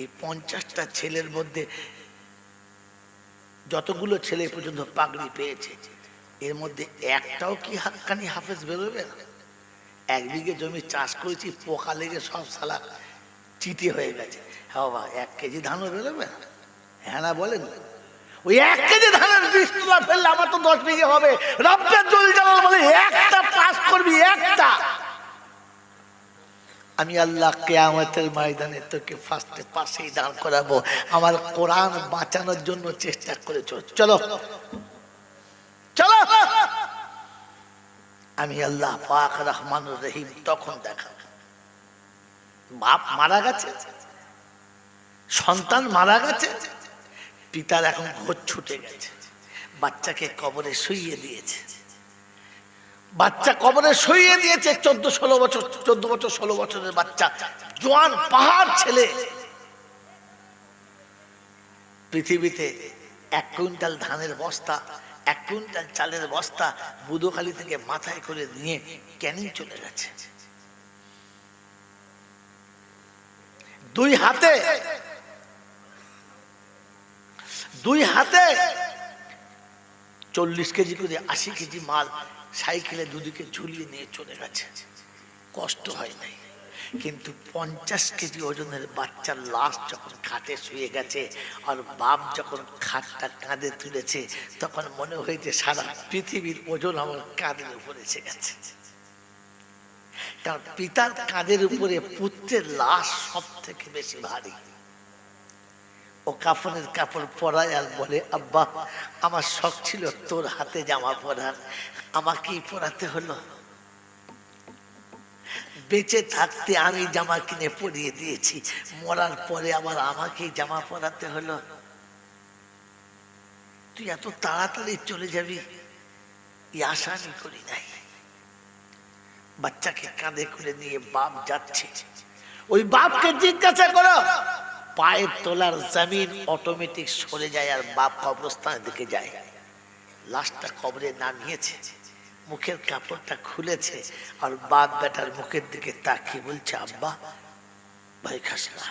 এই 50টা ছেলের মধ্যে যতগুলো ছেলে পর্যন্ত পাগড়ি পেয়েছে, এর মধ্যে একটাও কি হাক্কানি হাফেজ বেরোবে না? 1 বিঘে জমি চাষ করেছি, পোকা লেগে সব সালা চিটি হয়ে গেছে। হ্যাঁ বাবা, 1 কেজি ধানও বেরোবে না? হ্যাঁ না বলেন? ওই 1 কেজি ধানের 20 তোলা ফেললে আমার তো 10 বিঘে হবে। রব্বের জল জালাল বলে, একটা পাস করবি, একটা। আমি আল্লাহ কিয়ামতের ময়দানে তোকে ফার্স্টে পাশেই দাঁড় করাবো। আমার কোরআন বাঁচানোর জন্য চেষ্টা করেছো, চলো চলো। আমি আল্লাহ পাক রহমানুর রহিম তখন দেখাবো। বাপ মারা গেছে, সন্তান মারা গেছে, পিতার এখন ঘর ছুটে গেছে, বাচ্চাকে কবরে শুইয়ে দিয়েছে। বাচ্চা কবরে শুইয়ে দিয়েছে 14-16 বছর, 14 বছর 16 বছরের বাচ্চা, জোয়ান পাহাড় ছেলে। পৃথিবীতে 1 কুইন্টাল ধানের বস্তা, 1 কুইন্টাল চালের বস্তা বুধখালি থেকে মাথায় করে নিয়ে ক্যানিং চলে গেছে। দুই হাতে 40 কেজি করে 80 কেজি মাল সাইকেলে দুদিকে ঝুলিয়ে নিয়ে চলে গেছে। কষ্ট হয় নাই, কিন্তু 50 কেজি ওজনের বাচ্চার লাশ যখন খাটে শুয়ে গেছে আর বাপ যখন খাটটা কাঁধে তুলেছে, তখন মনে হয়েছে সারা পৃথিবীর ওজন আমার কাঁধের উপরে এসে গেছে। কারণ পিতার কাঁধের উপরে পুত্রের লাশ সব থেকে বেশি ভারী। ও কাফনের কাপড় পরায় আর বলে, আব্বা আমার শখ ছিল তোর হাতে জামা পরার, আমাকেই পরাতে হলো। বেঁচে থাকতে আমি জামা কিনে পরিয়ে দিয়েছি, মরার পরে আবার আমাকেই জামা পরাতে হলো। তুই এত তাড়াতাড়ি চলে যাবি এই আশা আমি করি নাই। বাচ্চাকে কাঁধে করে নিয়ে বাপ যাচ্ছে। ওই বাপকে জিজ্ঞাসা করো, পায়ের তোলার জমিন অটোমেটিক সরে যায় আর বাপ কবরস্থানের দিকে যায়। লাশটা কবরে নামিয়েছে, মুখের কাপড়টা খুলেছে আর বাপ বেটার মুখের দিকে তাকিয়ে বলছে, আব্বা ভয় খাস না,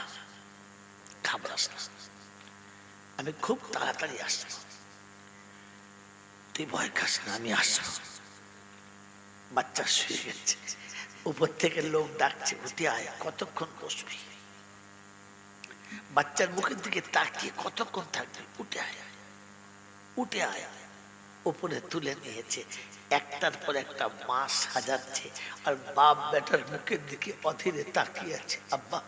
ঘাবড়াস না, আমি খুব তাড়াতাড়ি আসবো, তুই ভয় খাস না, আমি আসবো। বাচ্চা শুয়ে গেছে, উপর থেকে লোক ডাকছে, উঠে আয়, কতক্ষণ বসবি? বাচ্চার মুখের দিকে তাকিয়ে কতক্ষণ থাকবে? উঠে আয়, উঠে আয়। উপরে তুলে নিয়েছে, একটার পর একটা মা সাজাচ্ছে আর বাপ বেটার মুখের দিকে অধীরে তাকিয়ে আছে। আব্বা,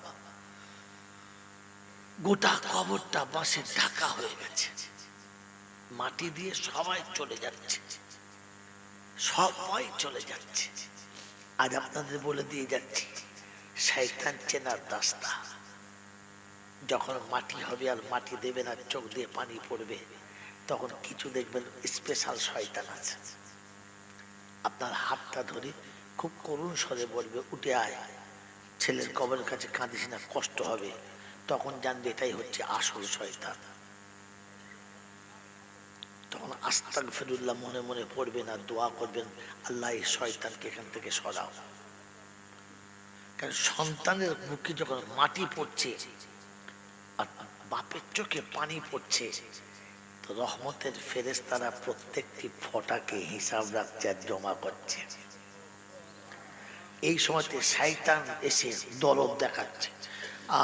গোটা কবরটা বাঁশে ঢাকা হয়ে গেছে, মাটি দিয়ে সবাই চলে যাচ্ছে, সবাই চলে যাচ্ছে। আজ আপনাদের বলে দিয়ে যাচ্ছি, শয়তান চেনার রাস্তা। যখন মাটি হবে আর মাটি দেবে না, চোখ দিয়ে পানি পড়বে, তখন কিছু দেখবেন স্পেশাল শয়তান আছে, আপনার হাতটা ধরে খুব করুণ স্বরে বলবে, উঠে আয়, ছেলের কবরের কাছে কাঁদিস না, কষ্ট হবে। তখন জানবে এটাই হচ্ছে আসল শয়তান। তখন আস্তাগফিরুল্লাহ মনে মনে পড়বেন আর দোয়া করবেন, আল্লাহ এই শয়তানকে এখান থেকে সরাও। কারণ সন্তানের মুখে যখন মাটি পড়ছে আর বাপের চোখে পানি পড়ছে, তো রহমতের ফেরেশতারা প্রত্যেকটি ফোঁটাকে হিসাব রাখছে আর জমা করছে। এই সময়তে শয়তান এসে দরদ দেখাচ্ছে,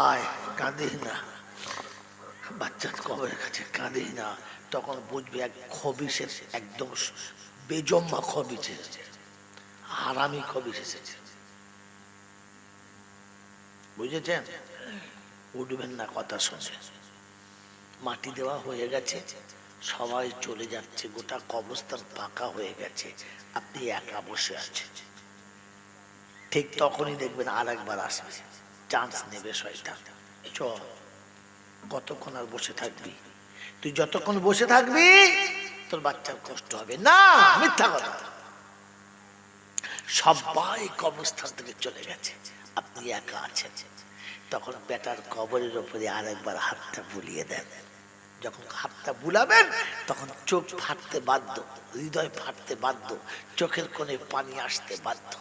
আয় কাঁদিস না, বাচ্চার কবরের কাছে কাঁদিস না। তখন বুঝবে এক খবিশের, একদম বেজম্মা খবিশ এসেছে, হারামি খবিশ এসেছে। বুঝেছেন? উঠবেন না কথা শুনে। মাটি দেওয়া হয়ে গেছে, সবাই চলে যাচ্ছে, গোটা কবরস্থান ফাঁকা হয়ে গেছে, আপনি একা বসে আছেন। ঠিক তখনই দেখবেন আর একবার আসবে, চান্স নেবে শয়তান। চল, কতক্ষণ আর বসে থাকবি? তুই যতক্ষণ বসে থাকবি তোর বাচ্চার কষ্ট হবে না। মিথ্যা কথা। সবাই কবরস্থান থেকে চলে গেছে, আপনি একা আছেন। তখন বেটার কবরের উপরে আর একবার হাতটা বুলিয়ে দেন। যখন হাতটা বুলাবেন তখন চোখ ফাটতে বাধ্য, হৃদয় ফাটতে বাধ্য, চোখের কোণে পানি আসতে বাধ্য।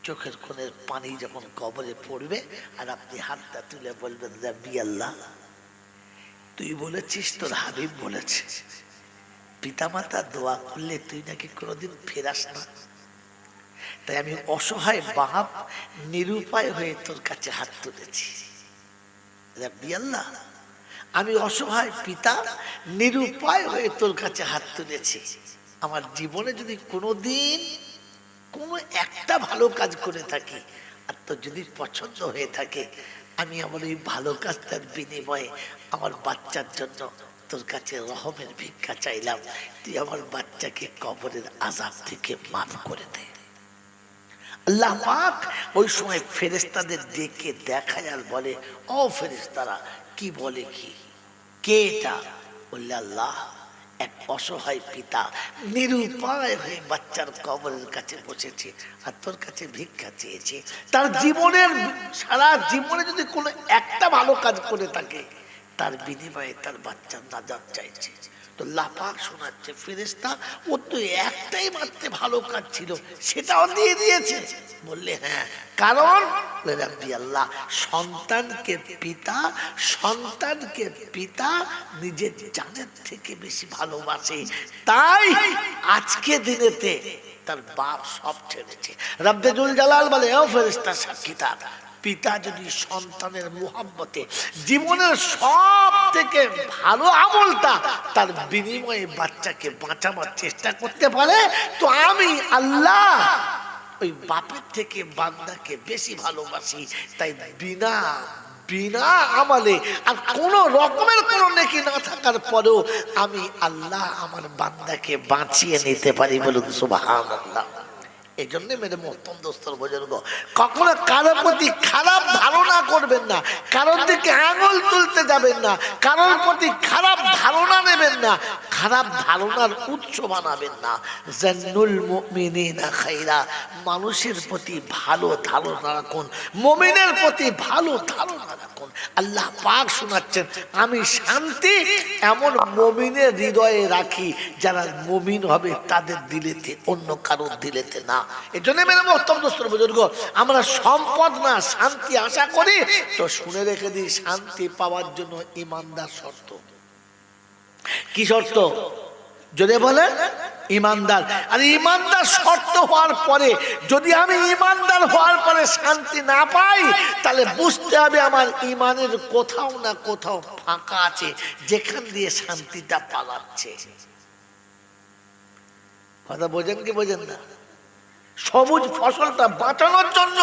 চোখের কোণের পানি যখন কবরে পড়বে আর আপনি হাতটা তুলে বলবেন, রাব্বি আল্লাহ, তুই বলেছিস, তোর হাবিব বলেছে, পিতামাতা দোয়া করলে তুই নাকি কোনোদিন ফেরাস না। তাই আমি অসহায় বাপ নিরুপায় হয়ে তোর কাছে হাত তুলেছি। রাব্বি আল্লাহ, আমি অসহায় পিতা নিরুপায় হয়ে তোর কাছে হাত তুলেছি। আমার জীবনে যদি কোনোদিন কোনো একটা ভালো কাজ করে থাকি আর তোর যদি পছন্দ হয়ে থাকে, আমি আমার এই ভালো কাজটার বিনিময়ে আমার বাচ্চার জন্য তোর কাছে রহমের ভিক্ষা চাইলাম, তুই আমার বাচ্চাকে কবরের আযাব থেকে মাফ করে দে। আল্লাহ পাক ওই সময় ফেরেশতাদের ডেকে দেখায় আর বলে, ও ফেরেশতারা, কি বলে, কি কে এটা? বললে, আল্লাহ, এক অসহায় পিতা নিরুপায় হয়ে বাচ্চার কবরের কাছে বসেছে আর তোর কাছে ভিক্ষা চেয়েছে। তার জীবনের সারা জীবনে যদি কোনো একটা ভালো কাজ করে থাকে, তার বিনিময়ে তার বাচ্চার নাজাত চাইছে। তো আল্লাহ পাক শোনাচ্ছে, ফেরেশতা, ও তো একটাই মাত্র ভালো কাজ ছিল, সেটাও দিয়ে দিয়েছে। বললে, হ্যাঁ, কারণ রাব্বি আল্লাহ, সন্তানকে পিতা নিজের জানের থেকে বেশি ভালোবাসে, তাই আজকে দিনেতে তার বাপ সব ছেড়েছে। রব্বে জুল জালাল বলে, ও ফেরেশতা, সাক্ষী থাক, পিতা যদি সন্তানের মুহাব্বতে জীবনের সব থেকে ভালো আমলটা তার বিনিময়ে বাচ্চাকে বাঁচাবার চেষ্টা করতে পারে, তো আমি আল্লাহ ওই বাপের থেকে বান্দাকে বেশি ভালোবাসি। তাই বিনা আমলে আর কোন রকমের কোন নেকি না থাকার পরেও আমি আল্লাহ আমার বান্দাকে বাঁচিয়ে নিতে পারি। বলুন সুবহানাল্লাহ। এই জন্য মেরে মোহতরম দোস্তর বুজুর্গ, কখনো কারোর প্রতি খারাপ ধারণা করবেন না, কারোর দিকে আঙুল তুলতে যাবেন না, কারোর প্রতি খারাপ ধারণা নেবেন না, খারাপ ধারণার উৎস বানাবেন না। জান্নুল মুমিনিনা খাইরা, মানুষের প্রতি ভালো ধারণা রাখুন, মুমিনের প্রতি ভালো ধারণা রাখুন। আল্লাহ পাক শোনাচ্ছেন, আমি শান্তি এমন মুমিনের হৃদয়ে রাখি যারা মুমিন হবে তাদের দিলেতে, অন্য কারোর দিলেতে না। এই জন্য মেরে মোহতরম দোস্তর বুজুর্গ, আমরা সম্পদ না শান্তি আশা করি, তো শুনে রেখে দিই, শান্তি পাওয়ার জন্য ইমানদার শর্ত। কি শর্ত? যদি বলে ইমানদার। আর ইমানদার শর্ত হওয়ার পরে যদি আমি ইমানদার হওয়ার পরে শান্তি না পাই, তাহলে বুঝতে হবে আমার ইমানের কোথাও না কোথাও ফাঁকা আছে, যেখান দিয়ে শান্তিটা পালাচ্ছে। কথা বোঝেন কি বোঝেন না? সবুজ ফসলটা বাঁচানোর জন্য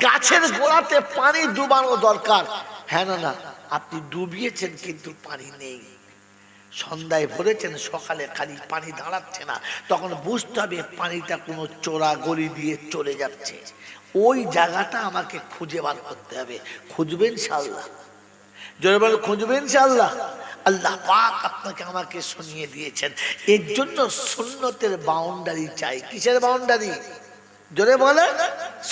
গাছের গোড়াতে পানি ডুবানো দরকার। হ্যাঁ না, আপনি ডুবিয়েছেন কিন্তু পানি নেই, সন্ধ্যায় ভরেছেন, সকালে খালি পানি দাঁড়াচ্ছে না, তখন বুঝতে হবে পানিটা কোনো চোরা গলি দিয়ে চলে যাচ্ছে। ওই জায়গাটা আমাকে খুঁজে বার করতে হবে। খুঁজবেন ইনশাআল্লাহ, জোরে বলে খুঁজবেন ইনশাআল্লাহ। আল্লাহ পাক আপনাকে আমাকে শুনিয়ে দিয়েছেন। এর জন্য সুন্নতের বাউন্ডারি চাই। কিসের বাউন্ডারি? জোরে বলে,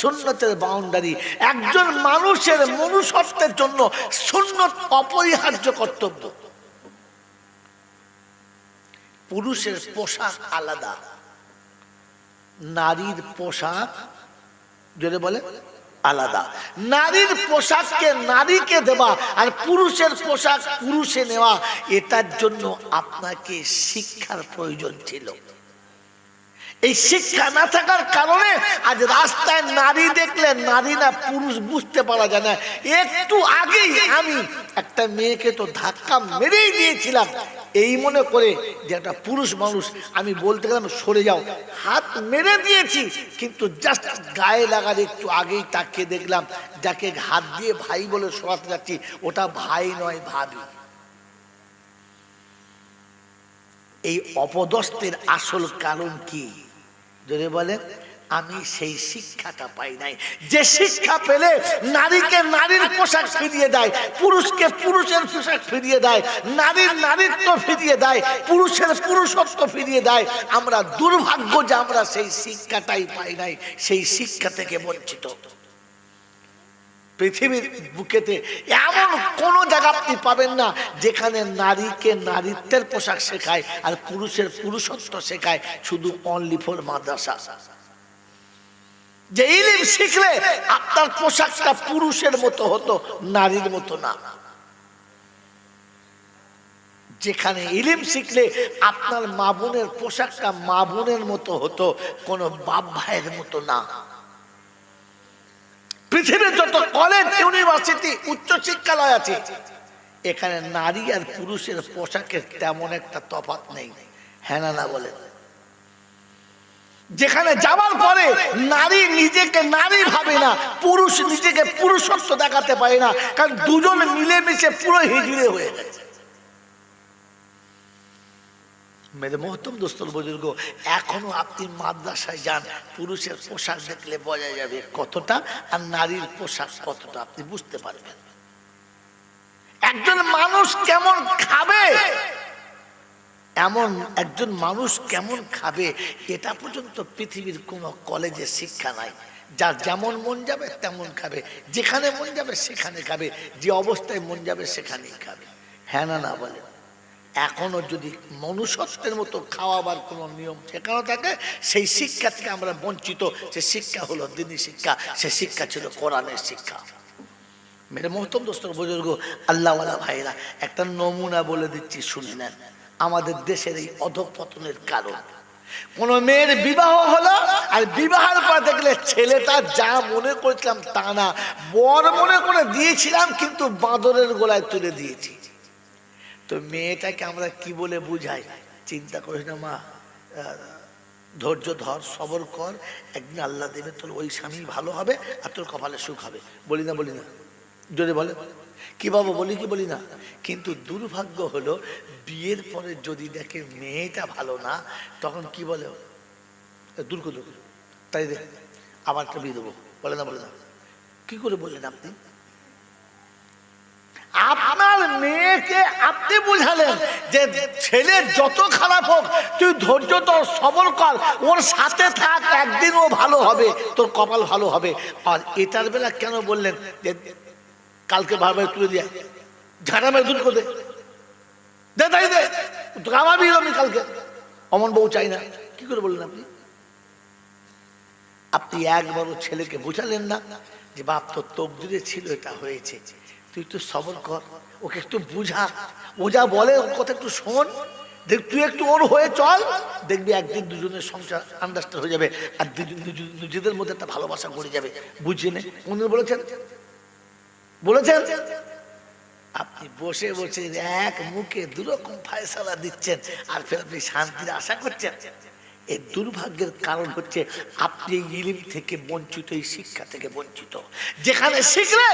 সুন্নতের বাউন্ডারি। একজন মানুষের মনুষ্যত্বের জন্য সুন্নত অপরিহার্য কর্তব্য। পুরুষের পোশাক আলাদা, নারীর পোশাক, জোরে বলে, আলাদা। নারীর পোশাককে নারীকে দেওয়া আর পুরুষের পোশাক পুরুষে নেওয়া, এটার জন্য আপনাকে শিক্ষার প্রয়োজন ছিল। এই শিক্ষা না থাকার কারণে আজ রাস্তায় নারী দেখলে নারী না পুরুষ বুঝতে পারা যায় না। একটু আগেই আমি একটা মেয়েকে তো ধাক্কা মেরেই দিয়েছিলাম, এই মনে করে যে একটা পুরুষ মানুষ, আমি বলতে গেলাম সরে যাও, হাত মেরে দিয়েছি, কিন্তু জাস্ট গায়ে লাগার একটু আগেই তাকিয়ে দেখলাম যাকে হাত দিয়ে ভাই বলে সরাতে যাচ্ছি ওটা ভাই নয়, ভাবি। এই অপদস্থের আসল কারণ কি? যদি বলেন, আমি সেই শিক্ষাটা পাই নাই। যে শিক্ষা পেলে নারীকে নারীর পোশাক ফিরিয়ে দেয়, পুরুষকে পুরুষের পোশাক ফিরিয়ে দেয়, নারীর নারীত্ব ফিরিয়ে দেয়, পুরুষের পুরুষত্ব ফিরিয়ে দেয়, আমরা দুর্ভাগ্য যে আমরা সেই শিক্ষাটাই পাই নাই, সেই শিক্ষা থেকে বঞ্চিত। পৃথিবীর বুকেতে এমন কোন জায়গা আপনি পাবেন না যেখানে নারীকে নারীত্বের পোশাক শেখায় আর পুরুষের পুরুষত্ব শেখায়, শুধু অনলি ফর মাদ্রাসা। যে ইলম শিখলে আপনার পোশাকটা পুরুষের মতো হতো, নারীর মতো না। যেখানে ইলম শিখলে আপনার মা বোনের পোশাকটা মা বোনের মতো হতো, কোনো বাপ ভাইয়ের মতো না। পৃথিবীর যত কলেজ, ইউনিভার্সিটি, উচ্চ শিক্ষালয় আছে, এখানে নারী আর পুরুষের পোশাকের তেমন একটা তফাৎ নেই। হ্যাঁ না বলেন? যেখানে যাওয়ার পরে নারী নিজেকে নারী ভাবে না, পুরুষ নিজেকে পুরুষত্ব দেখাতে পারে না, কারণ দুজন মিলেমিশে পুরো হিজড়ে হয়ে গেছে। মেরে মোহতম দোস্তর বুজুর্গ, এখনো আপনি মাদ্রাসায় যান, পুরুষের পোশাক দেখলে বোঝা যাবে কতটা আর নারীর পোশাক কতটা, আপনি বুঝতে পারবেন একজন মানুষ কেমন খাবে, এমন একজন মানুষ কেমন খাবে এটা পর্যন্ত পৃথিবীর কোনো কলেজে শিক্ষা নাই। যার যেমন মন যাবে তেমন খাবে, যেখানে মন যাবে সেখানে খাবে, যে অবস্থায় মন যাবে সেখানেই খাবে। হ্যাঁ না না বলে? এখনো যদি মনুষ্যত্বের মতো খাওয়াবার কোনো নিয়ম শেখানো থাকে, সেই শিক্ষা থেকে আমরা বঞ্চিত। সে শিক্ষা হলো দ্বীনি শিক্ষা, সে শিক্ষা ছিল কোরআনের শিক্ষা। মেরে মোহতম দোস্তর বুজুর্গ, আল্লাহওয়ালা ভাইরা, একটা নমুনা বলে দিচ্ছি, শুনে নেন আমাদের দেশের এই অধঃপতনের কারণ। কোন মেয়ের বিবাহ হলো, আর বিবাহের পর দেখলে ছেলেটা যা মনে করেছিলাম তা না, বর মনে করে দিয়েছিলাম কিন্তু বাঁদরের গোলায় তুলে দিয়েছি। তো মেয়েটাকে আমরা কি বলে বুঝাই? চিন্তা করিস না মা, ধৈর্য ধর, সবর কর, একদিন আল্লাহ দেবে তোর ওই স্বামী ভালো হবে আর তোর কপালে সুখ হবে। বলি না বলি না? যদি বলে কি বাবা, বলি কি বলি না? কিন্তু দুর্ভাগ্য হলো বিয়ের পরে যদি দেখে মেয়েটা ভালো না, তখন কি বলে? দূর করে দেবো, তাই দেখ আবার একটা বিয়ে দেবো। বলে না বলে না? কি করে বললেন আপনি? আপনার মেয়েকে আপনি বুঝালেন যে ছেলে যত খারাপ হোক তুই ধৈর্য ধর, সবর কর, ওর সাথে থাক, একদিন ও ভালো হবে, তোর কপাল ভালো হবে। আর এটার বেলা কেন বললেন যে কালকে ভাবে তুলে দিয়ে ঝাড়া মেরে দূর করে দে, তাই দে গামাবি আমি কালকে, অমন বউ চাই না। কি করে বললেন আপনি? আপনি একবারও ছেলেকে বুঝালেন না যে বাপ তোর তকদিরে ছিল, এটা হয়েছে, তুই একটু সবর কর, ওকে একটু বুঝা, ও যা বলে ওর কথা একটু শোন, দেখ তুই একটু ওর হয়ে চল, দেখবি একদিন দুজনের সংসার আন্ডারস্ট্যান্ড হয়ে যাবে, আর নিজেদের মধ্যে একটা ভালোবাসা গড়ে যাবে। বুঝিয়ে নে। কোনদিন বলেছেন? বলেছেন? আপনি বসে বসে এক মুখে দুরকম ফায়সালা দিচ্ছেন, আর ফের আপনি শান্তির আশা করছেন। এই দুর্ভাগ্যের কারণ হচ্ছে আপনি ইলম থেকে বঞ্চিত, এই শিক্ষা থেকে বঞ্চিত। যেখানে শিখলে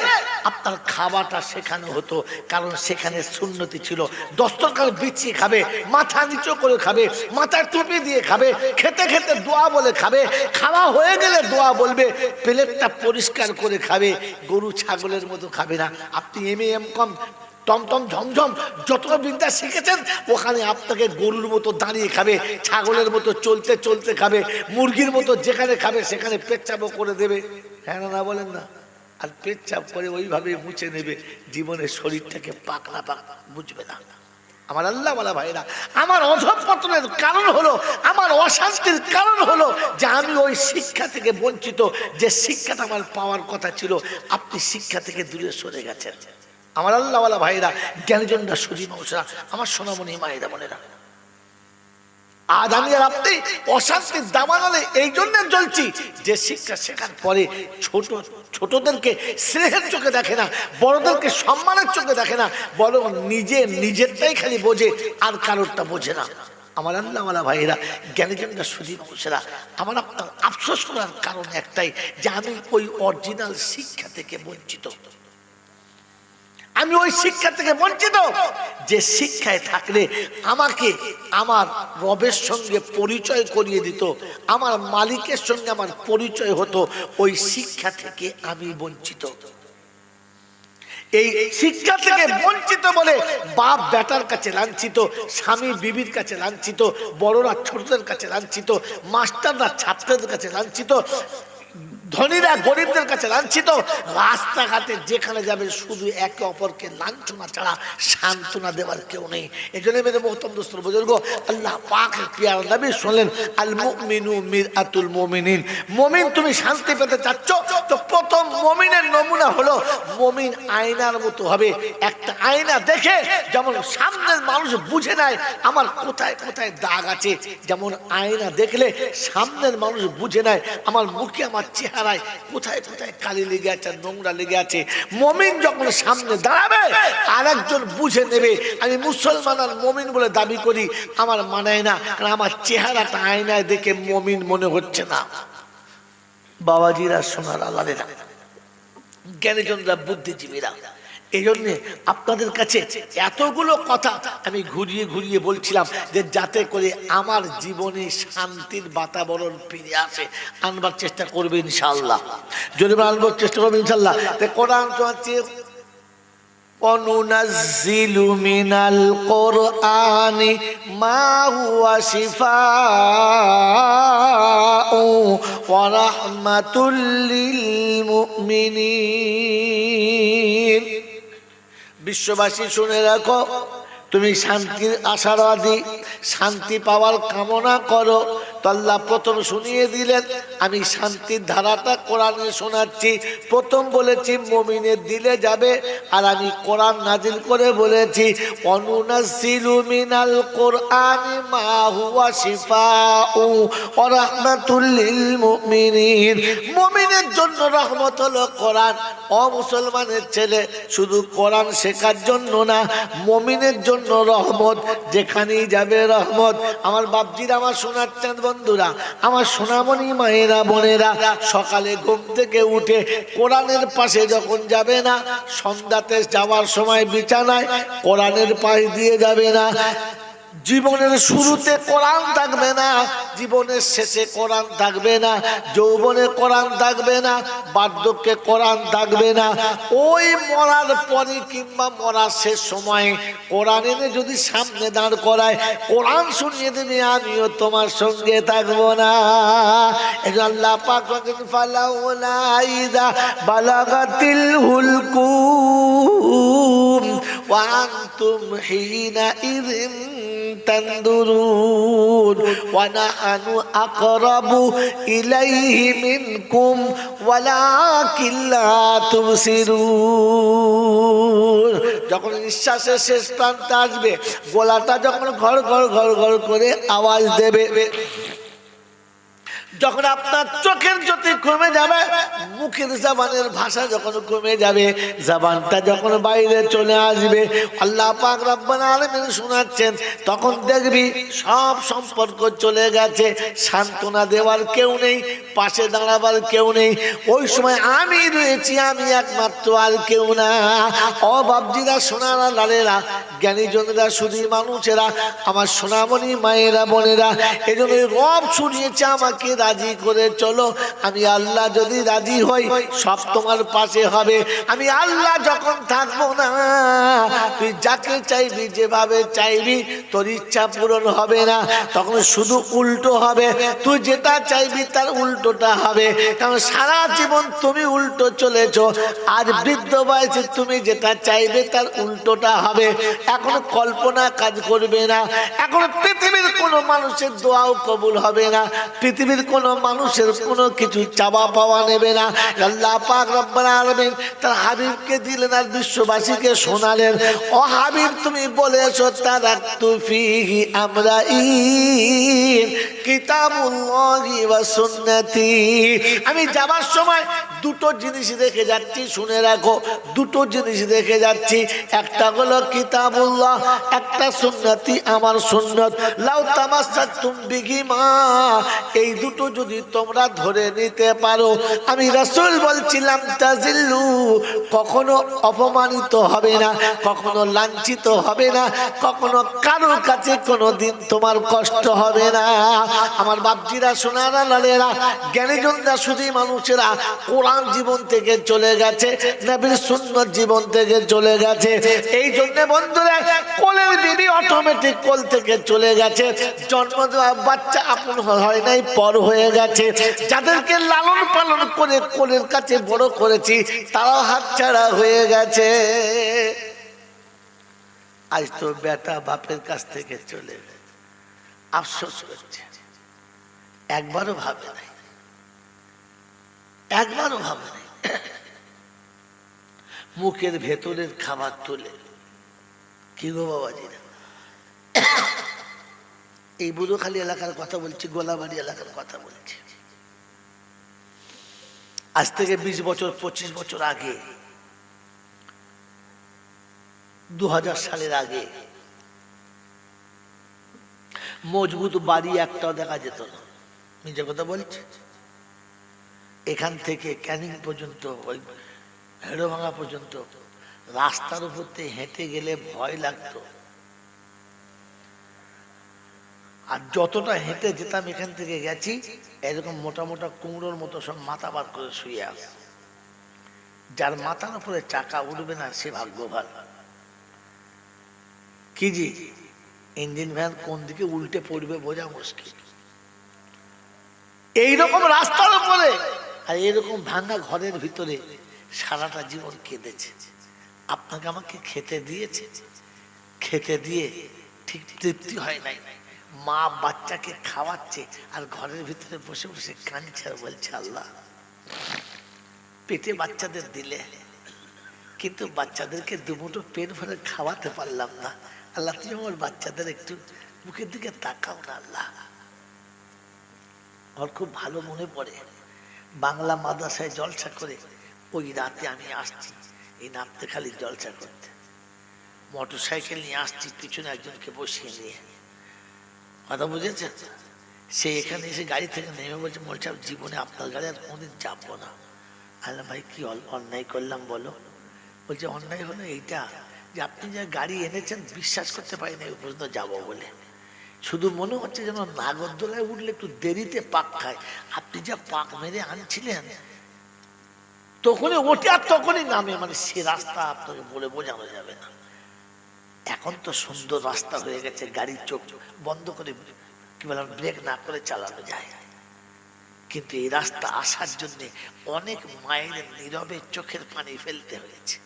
আপনার খাওয়াটা শেখানো হতো, কারণ সেখানে সুন্নতি ছিল। দস্তরখান বিছিয়ে খাবে, মাথা নিচু করে খাবে, মাথায় টুপি দিয়ে খাবে, খেতে খেতে দোয়া বলে খাবে, খাওয়া হয়ে গেলে দোয়া বলবে, প্লেটটা পরিষ্কার করে খাবে, গরু ছাগলের মতো খাবে না। আপনি এম.কম টমটম ঝমঝম যত বিদ্যা শিখেছেন, ওখানে আপনাকে গরুর মতো দাঁড়িয়ে খাবে, ছাগলের মতো চলতে চলতে খাবে, মুরগির মতো যেখানে খাবে সেখানে পেচ্ছাপও করে দেবে। হ্যাঁ না বলেন না? আর পেচ্ছাপ করে ওইভাবে মুছে নেবে, জীবনের শরীরটাকে পাকনা পাক বুঝবে না। আমার আল্লাহওয়ালা ভাইরা, আমার অধঃপতনের কারণ হলো, আমার অশান্তির কারণ হলো যে আমি ওই শিক্ষা থেকে বঞ্চিত। যে শিক্ষাটা আমার পাওয়ার কথা ছিল, আপনি শিক্ষা থেকে দূরে সরে গেছেন। আমার আল্লাহওয়ালা ভাইরা, জ্ঞানীজনরা, সুধী মানুষরা, আমার সোনামণি মায়েরা বোনেরা, আজ আমি আর আপনি অশান্তির দাবানলে এই জন্য জ্বলছি যে শিক্ষা শেখার পরে ছোটদেরকে স্নেহের চোখে দেখে না, বড়দেরকে সম্মানের চোখে দেখে না, বরং নিজেরটাই খালি বোঝে, আর কারোরটা বোঝে না। আমার আল্লাহওয়ালা ভাইয়েরা, জ্ঞানীজনরা, সুধী মানুষেরা, আমার আপনার আফসোস করার কারণ একটাই যে আমি ওই অরিজিনাল শিক্ষা থেকে বঞ্চিত। আমি ওই শিক্ষা থেকে বঞ্চিত যে শিক্ষায় থাকলে আমাকে আমার রবের সঙ্গে পরিচয় করিয়ে দিত, আমার মালিকের সঙ্গে আমার পরিচয় হতো। ওই শিক্ষা থেকে আমি বঞ্চিত। এই শিক্ষা থেকে বঞ্চিত বলে বাপ বেটার কাছে লাঞ্ছিত, স্বামী বিবির কাছে লাঞ্ছিত, বড়রা ছোটদের কাছে লাঞ্ছিত, মাস্টাররা ছাত্রদের কাছে লাঞ্ছিত, ধনীরা গরিবদের কাছে লাঞ্ছিত। রাস্তাঘাটে যেখানে যাবে শুধু একে অপরকে লাঞ্ছনা ছাড়া সান্ত্বনা দেওয়ার কেউ নেই। এই জন্য মেরে মোহতম দোস্তর বুজুর্গ, আল্লাহ পাকের প্রিয় নবী শুনলেন, আল মুমিনু মিরআতুল মুমিনিন। মুমিন তুমি শান্তি পেতে চাচ্ছ তো প্রথম মুমিনের নমুনা হলো মুমিন আয়নার মতো হবে। একটা আয়না দেখে যেমন সামনের মানুষ বুঝে নেয় আমার কোথায় কোথায় দাগ আছে, যেমন আয়না দেখলে সামনের মানুষ বুঝে নেয় আমার মুখে, আমার চেহারা কোথায় কোথায় কালি লেগে আছে, নোংরা লেগে আছে। মুমিন যখন সামনে দাঁড়াবে আর একজন বুঝে নেবে আমি মুসলমান আর মুমিন বলে দাবি করি, আমার মানায় না, কারণ আমার চেহারাটা আয়নায় দেখে মুমিন মনে হচ্ছে না। বাবাজিরা, সোনার আল্লাহরা, জ্ঞানীজনরা, বুদ্ধিজীবীরা, এই জন্যে আপনাদের কাছে এতগুলো কথা আমি ঘুরিয়ে ঘুরিয়ে বলছিলাম যে যাতে করে আমার জীবনে শান্তির বাতাবরণ ফিরে আসে, আনবার চেষ্টা করবে ইনশাআল্লাহ। যদি আনবার চেষ্টা করবে ইনশাআল্লাহ। কোরআন তো আছে অনুনাজ্জিলু মিনাল কোরআনি মা হুয়া শিফাউ ওয়া রাহমাতুল লিল মুমিনিন। বিশ্ববাসী শুনে রাখো, তুমি শান্তির আশাবাদী, শান্তি পাওয়ার কামনা করো তো আল্লাহ প্রথম শুনিয়ে দিলেন। আমি শান্তির ধারাটা কোরআনে শোনাচ্ছি। প্রথম বলেছি মুমিনের দিলে যাবে, আর আমি কোরআন নাজিল করে বলেছি অনুনাজ্জিলু মিনাল কোরআনি মা হুয়া শিফাউ ওয়া রাহমাতুল লিল মুমিনিন। মুমিনের জন্য রহমত হলো কোরআন। ও মুসলমানের ছেলে, শুধু কোরআন শেখার জন্য না, মুমিনের জন্য রহমত, যেখানেই যাবে রহমত। আমার বাপজিরা, আমার শোনাচ্ছেন বন্ধুরা, আমার সোনামণি মায়েরা বোনেরা, সকালে ঘুম থেকে উঠে কোরআনের পাশে যখন যাবে না, সন্ধ্যাতে যাওয়ার সময় বিছানায় কোরআনের পাশ দিয়ে যাবে না। জীবনের শুরুতে কোরআন থাকবে না, জীবনের শেষে কোরআন থাকবে না, যৌবনে কোরআন থাকবে না, বার্ধক্যে কোরআন থাকবে না। ওই মরার পরে কিংবা মরার শেষ সময়ে কোরআন এনে যদি সামনে দাঁড় করায়, কোরআন শুনিয়ে দেবে আমিও তোমার সঙ্গে থাকবো না। আল্লাহ পাক বলেন ফালাউলা ইযা বালাগাতিল হুলকুম ওয়া আনতুম হিনা ইযিন তানদুরুন ওয়া নাহনু আকরাবু ইলাইহি মিনকুম ওয়ালাকিন লা তুবসিরুন। যখন নিঃশ্বাসের শেষ প্রান্তে আসবে, গলাটা যখন ঘর ঘর ঘর ঘর করে আওয়াজ দেবে, যখন আপনার চোখের জ্যোতি কমে যাবে, মুখের জবানের ভাষা যখন কমে যাবে, জবানটা যখন বাইরে চলে আসবে, আল্লাহ পাক রব্বুল আলামিন শোনাচ্ছেন, তখন দেখবি সব সম্পর্ক চলে গেছে, সান্ত্বনা দেওয়ার কেউ নেই, পাশে দাঁড়াবার কেউ নেই। ওই সময় আমি রয়েছি, আমি একমাত্র, আর কেউ না। ও বাপজিরা, সোনারা লালেরা, জ্ঞানীজনেরা, শুধু মানুষেরা, আমার সোনামণি মায়েরা বোনেরা, এই জন্য রব শুনিয়েছে আমাকে রাজি করে চলো। আমি আল্লাহ যদি রাজি হই, সব তোমার পাশে হবে। আমি আল্লাহ যখন থাকবো না, তুই যাকে চাইবি, যেভাবে চাইবি, তোর ইচ্ছা পূরণ হবে না, তখন শুধু উল্টো হবে। তুই যেটা চাইবি তার উল্টোটা হবে, কারণ সারা জীবন তুমি উল্টো চলেছো। আজ বৃদ্ধ বয়সে তুমি যেটা চাইবে তার উল্টোটা হবে। এখন কল্পনা কাজ করবে না, এখন পৃথিবীর কোনো মানুষের দোয়াও কবুল হবে না, পৃথিবীর কোনো মানুষের কোনো কিছু চাওয়া পাওয়া নেবে না। আল্লাহ পাক রব্বুল আলামিন তার হাবিবকে দিলেন আর বিশ্ববাসীকে শোনালেন, ও হাবিব তুমি বলেছো তারাকতু ফিহি আমরাইন কিতাবুল্লাহি ওয়া সুন্নতি। আমি যাবার সময় দুটো জিনিস রেখে যাচ্ছি, শুনে রাখো, দুটো জিনিস রেখে যাচ্ছি। একটা হলো কিতাবুল্লাহ, একটা সুন্নতি, আমার সুন্নত। লাউ তামাসসাকতুম বিহিমা, এই দুটো যদি তোমরা ধরে নিতে পারো, আমি রাসূল বলছিলাম তাজিল্লু, কখনো অপমানিত হবে না, কখনো লাঞ্ছিত হবে না, কখনো কারোর কাছে কোনোদিন তোমার কষ্ট হবে না। আমার বাপজিরা, সোনারা লালেরা, জ্ঞানীজনরা, শুধু মানুষেরা, কোরআন জীবন থেকে চলে গেছে, নবীর সুন্নাত জীবন থেকে চলে গেছে। এই জন্য বন্ধুরা, কোলের বিবি অটোমেটিক কোল থেকে চলে গেছে, জন্ম দেওয়া বাচ্চা আপন হয় নাই, পর হয়ে গেছে। যাদেরকে লালন পালন করে কোলের কাছে বড় করেছি, তারাও হাতছাড়া হয়ে গেছে। আজ তো বেটা বাপের কাছ থেকে চলে গেছে, আফসোস করছে। একবারও ভাবে নাই, একবারও ভাবে নাই। মুখের ভেতরের খাবার তুলে, কি গো বাবাজিরা, এই বুড়োখালী এলাকার কথা বলছি, গোলাবাড়ি এলাকার কথা বলছি। আজ থেকে 20 বছর 25 বছর আগে, 2000 সালের আগে, মজবুত বাড়ি একটাও দেখা যেত না। নিজের কথা বলছি। এখান থেকে ক্যানিং পর্যন্ত, ওই হেড়োভাঙা পর্যন্ত রাস্তার উপর দিয়ে হেঁটে গেলে ভয় লাগতো, আর যতটা হেঁটে যেতাম এখান থেকে গেছি, এরকম মোটা মোটা কুমড়োর মতো সব মাথা বার করে শুয়ে আস। যার মাথার উপরে চাকা উঠবে না সে ভাগ্যবান। কি জি, ইঞ্জিন ভ্যান কোন দিকে উল্টে পড়বে বোঝা মুশকিল। এইরকম রাস্তার উপরে আর এরকম ভাঙা ঘরের ভিতরে সারাটা জীবন কেঁদেছে। আপনাকে আমাকে খেতে দিয়েছে, খেতে দিয়ে ঠিক তৃপ্তি হয় নাই। মা বাচ্চাকে খাওয়াচ্ছে আর ঘরের ভিতরে বসে বসে কাঁদছে আর বলছে, আল্লাহ পেটে বাচ্চাদের দিলে, কিন্তু বাচ্চাদেরকে দুমুঠো পেট ভরে খাওয়াতে পারলাম না। আল্লাহ তুমি আমার বাচ্চাদের একটু মুখের দিকে তাকাও না আল্লাহ। আমার খুব ভালো মনে পড়ে, বাংলা মাদ্রাসায় জলসা করে ওই রাতে আমি আসছি এই নামতে খালি জলসা করতে, মোটর সাইকেল নিয়ে আসছি, পিছনে একজনকে বসিয়ে নিয়ে। কথা বুঝেছেন? সে এখানে এসে গাড়ি থেকে নেমে বলছে, মোল সাহেব জীবনে আপনার গাড়ি আর কোনোদিন চাপবো না। আল্লাহ ভাই কি অন্যায় করলাম বলো? বলছে অন্যায় হলো এইটা যে আপনি যে গাড়ি এনেছেন বিশ্বাস করতে পারি না এই পর্যন্ত যাবো বলে, শুধু মনে হচ্ছে যেন নাগরদোলায় উঠলে একটু দেরিতে পাক খায়। আপনি যা পাক মেরে আনছিলেন তখনই ওঠে আর তখনই নামে, মানে সে রাস্তা আপনাকে বলে বোঝানো যাবে না। এখন তো সুন্দর রাস্তা হয়ে গেছে, গাড়ির চোখ বন্ধ করে কি বললাম ব্রেক না করে চালানো যায়, কিন্তু এই রাস্তা আসার জন্য অনেক মায়ের নীরবে চোখের পানি ফেলতে হয়েছে,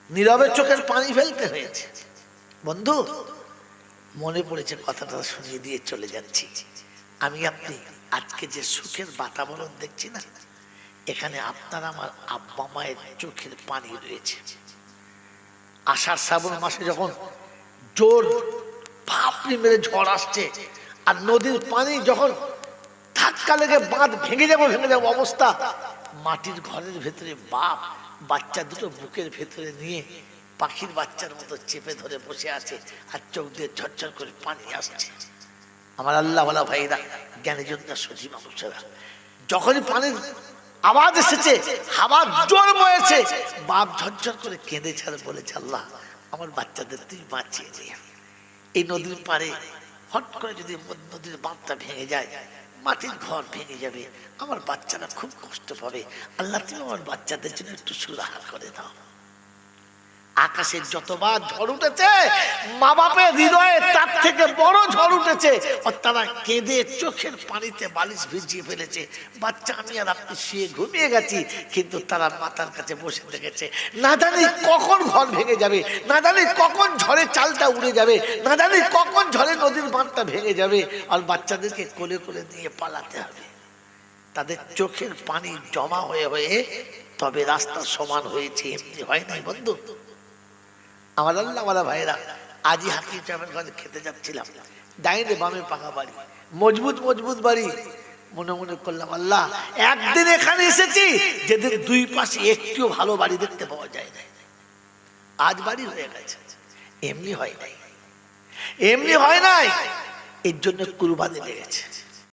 নীরবে চোখের পানি ফেলতে হয়েছে। বন্ধু মনে পড়েছে, কথাটা শুনিয়ে দিয়ে চলে যাচ্ছি। আমি আপনি আজকে যে সুখের বাতাবরণ দেখছি না, এখানে আপনার আমার আব্বা মায়ের চোখের পানি রয়েছে। আষাঢ় শ্রাবণ মাসে যখন জোর পাপড়ি মেরে ঝড় আসছে আর নদীর পানি যখন ধাক্কা লেগে বাঁধ ভেঙে যাবো অবস্থা, মাটির ঘরের ভেতরে বাপ বাচ্চা দুটো বুকের ভেতরে নিয়ে পাখির বাচ্চার মতো চেপে ধরে বসে আছে আর চোখ দিয়ে ঝরঝর করে পানি আসছে। আমার আল্লাহওয়ালা ভাইরা, জ্ঞানীজনরা, সজীব মানুষেরা, যখনই পানির আওয়াজ এসেছে, হাওয়ার জোর বয়েছে, বাপ ঝরঝর করে কেঁদেছে আর বলেছে, আল্লাহ আমার বাচ্চাদের তুই বাঁচিয়ে দিয়ে। এই নদীর পাড়ে হট করে যদি নদীর বাঁধটা ভেঙে যায়, মাটির ঘর ভেঙে যাবে, আমার বাচ্চারা খুব কষ্ট পাবে। আল্লাহ তুমি আমার বাচ্চাদের জন্য একটু সুরাহা করে দাও। আকাশে যতবার ঝড় উঠেছে, মা বাপের হৃদয়ে তার থেকে বড় ঝড় উঠেছে, আর তারা কেঁদে চোখের পানিতে বালিশ ভিজিয়ে ফেলেছে। বাচ্চা আমি আর আপনি শুয়ে ঘুমিয়ে গেছি, কিন্তু তারা মাতার কাছে বসে থেকেছে। না জানি কখন ঘর ভেঙে যাবে, না জানি কখন ঝড়ে চালটা উড়ে যাবে, না জানি কখন ঝড়ে নদীর বাঁধটা ভেঙে যাবে, আর বাচ্চাদেরকে কোলে কোলে নিয়ে পালাতে হবে। তাদের চোখের পানি জমা হয়ে হয়ে তবে রাস্তা সমান হয়েছে, এমনি হয় নাই বন্ধু। আমার আল্লাহওয়ালা ভাইরা, আজই হাকিম সাহেবের ঘরে খেতে যাচ্ছিলাম, ডাইনে বামে পাকা বাড়ি, মজবুত মজবুত বাড়ি। মনে মনে করলাম, আল্লাহ একদিন এখানে এসেছি যেদিন দুই পাশে একটিও ভালো বাড়ি দেখতে পাওয়া যায় না, আজ বাড়ি হয়ে গেছে। এমনি হয় নাই, এমনি হয় নাই, এর জন্য কুরবানি লেগেছে।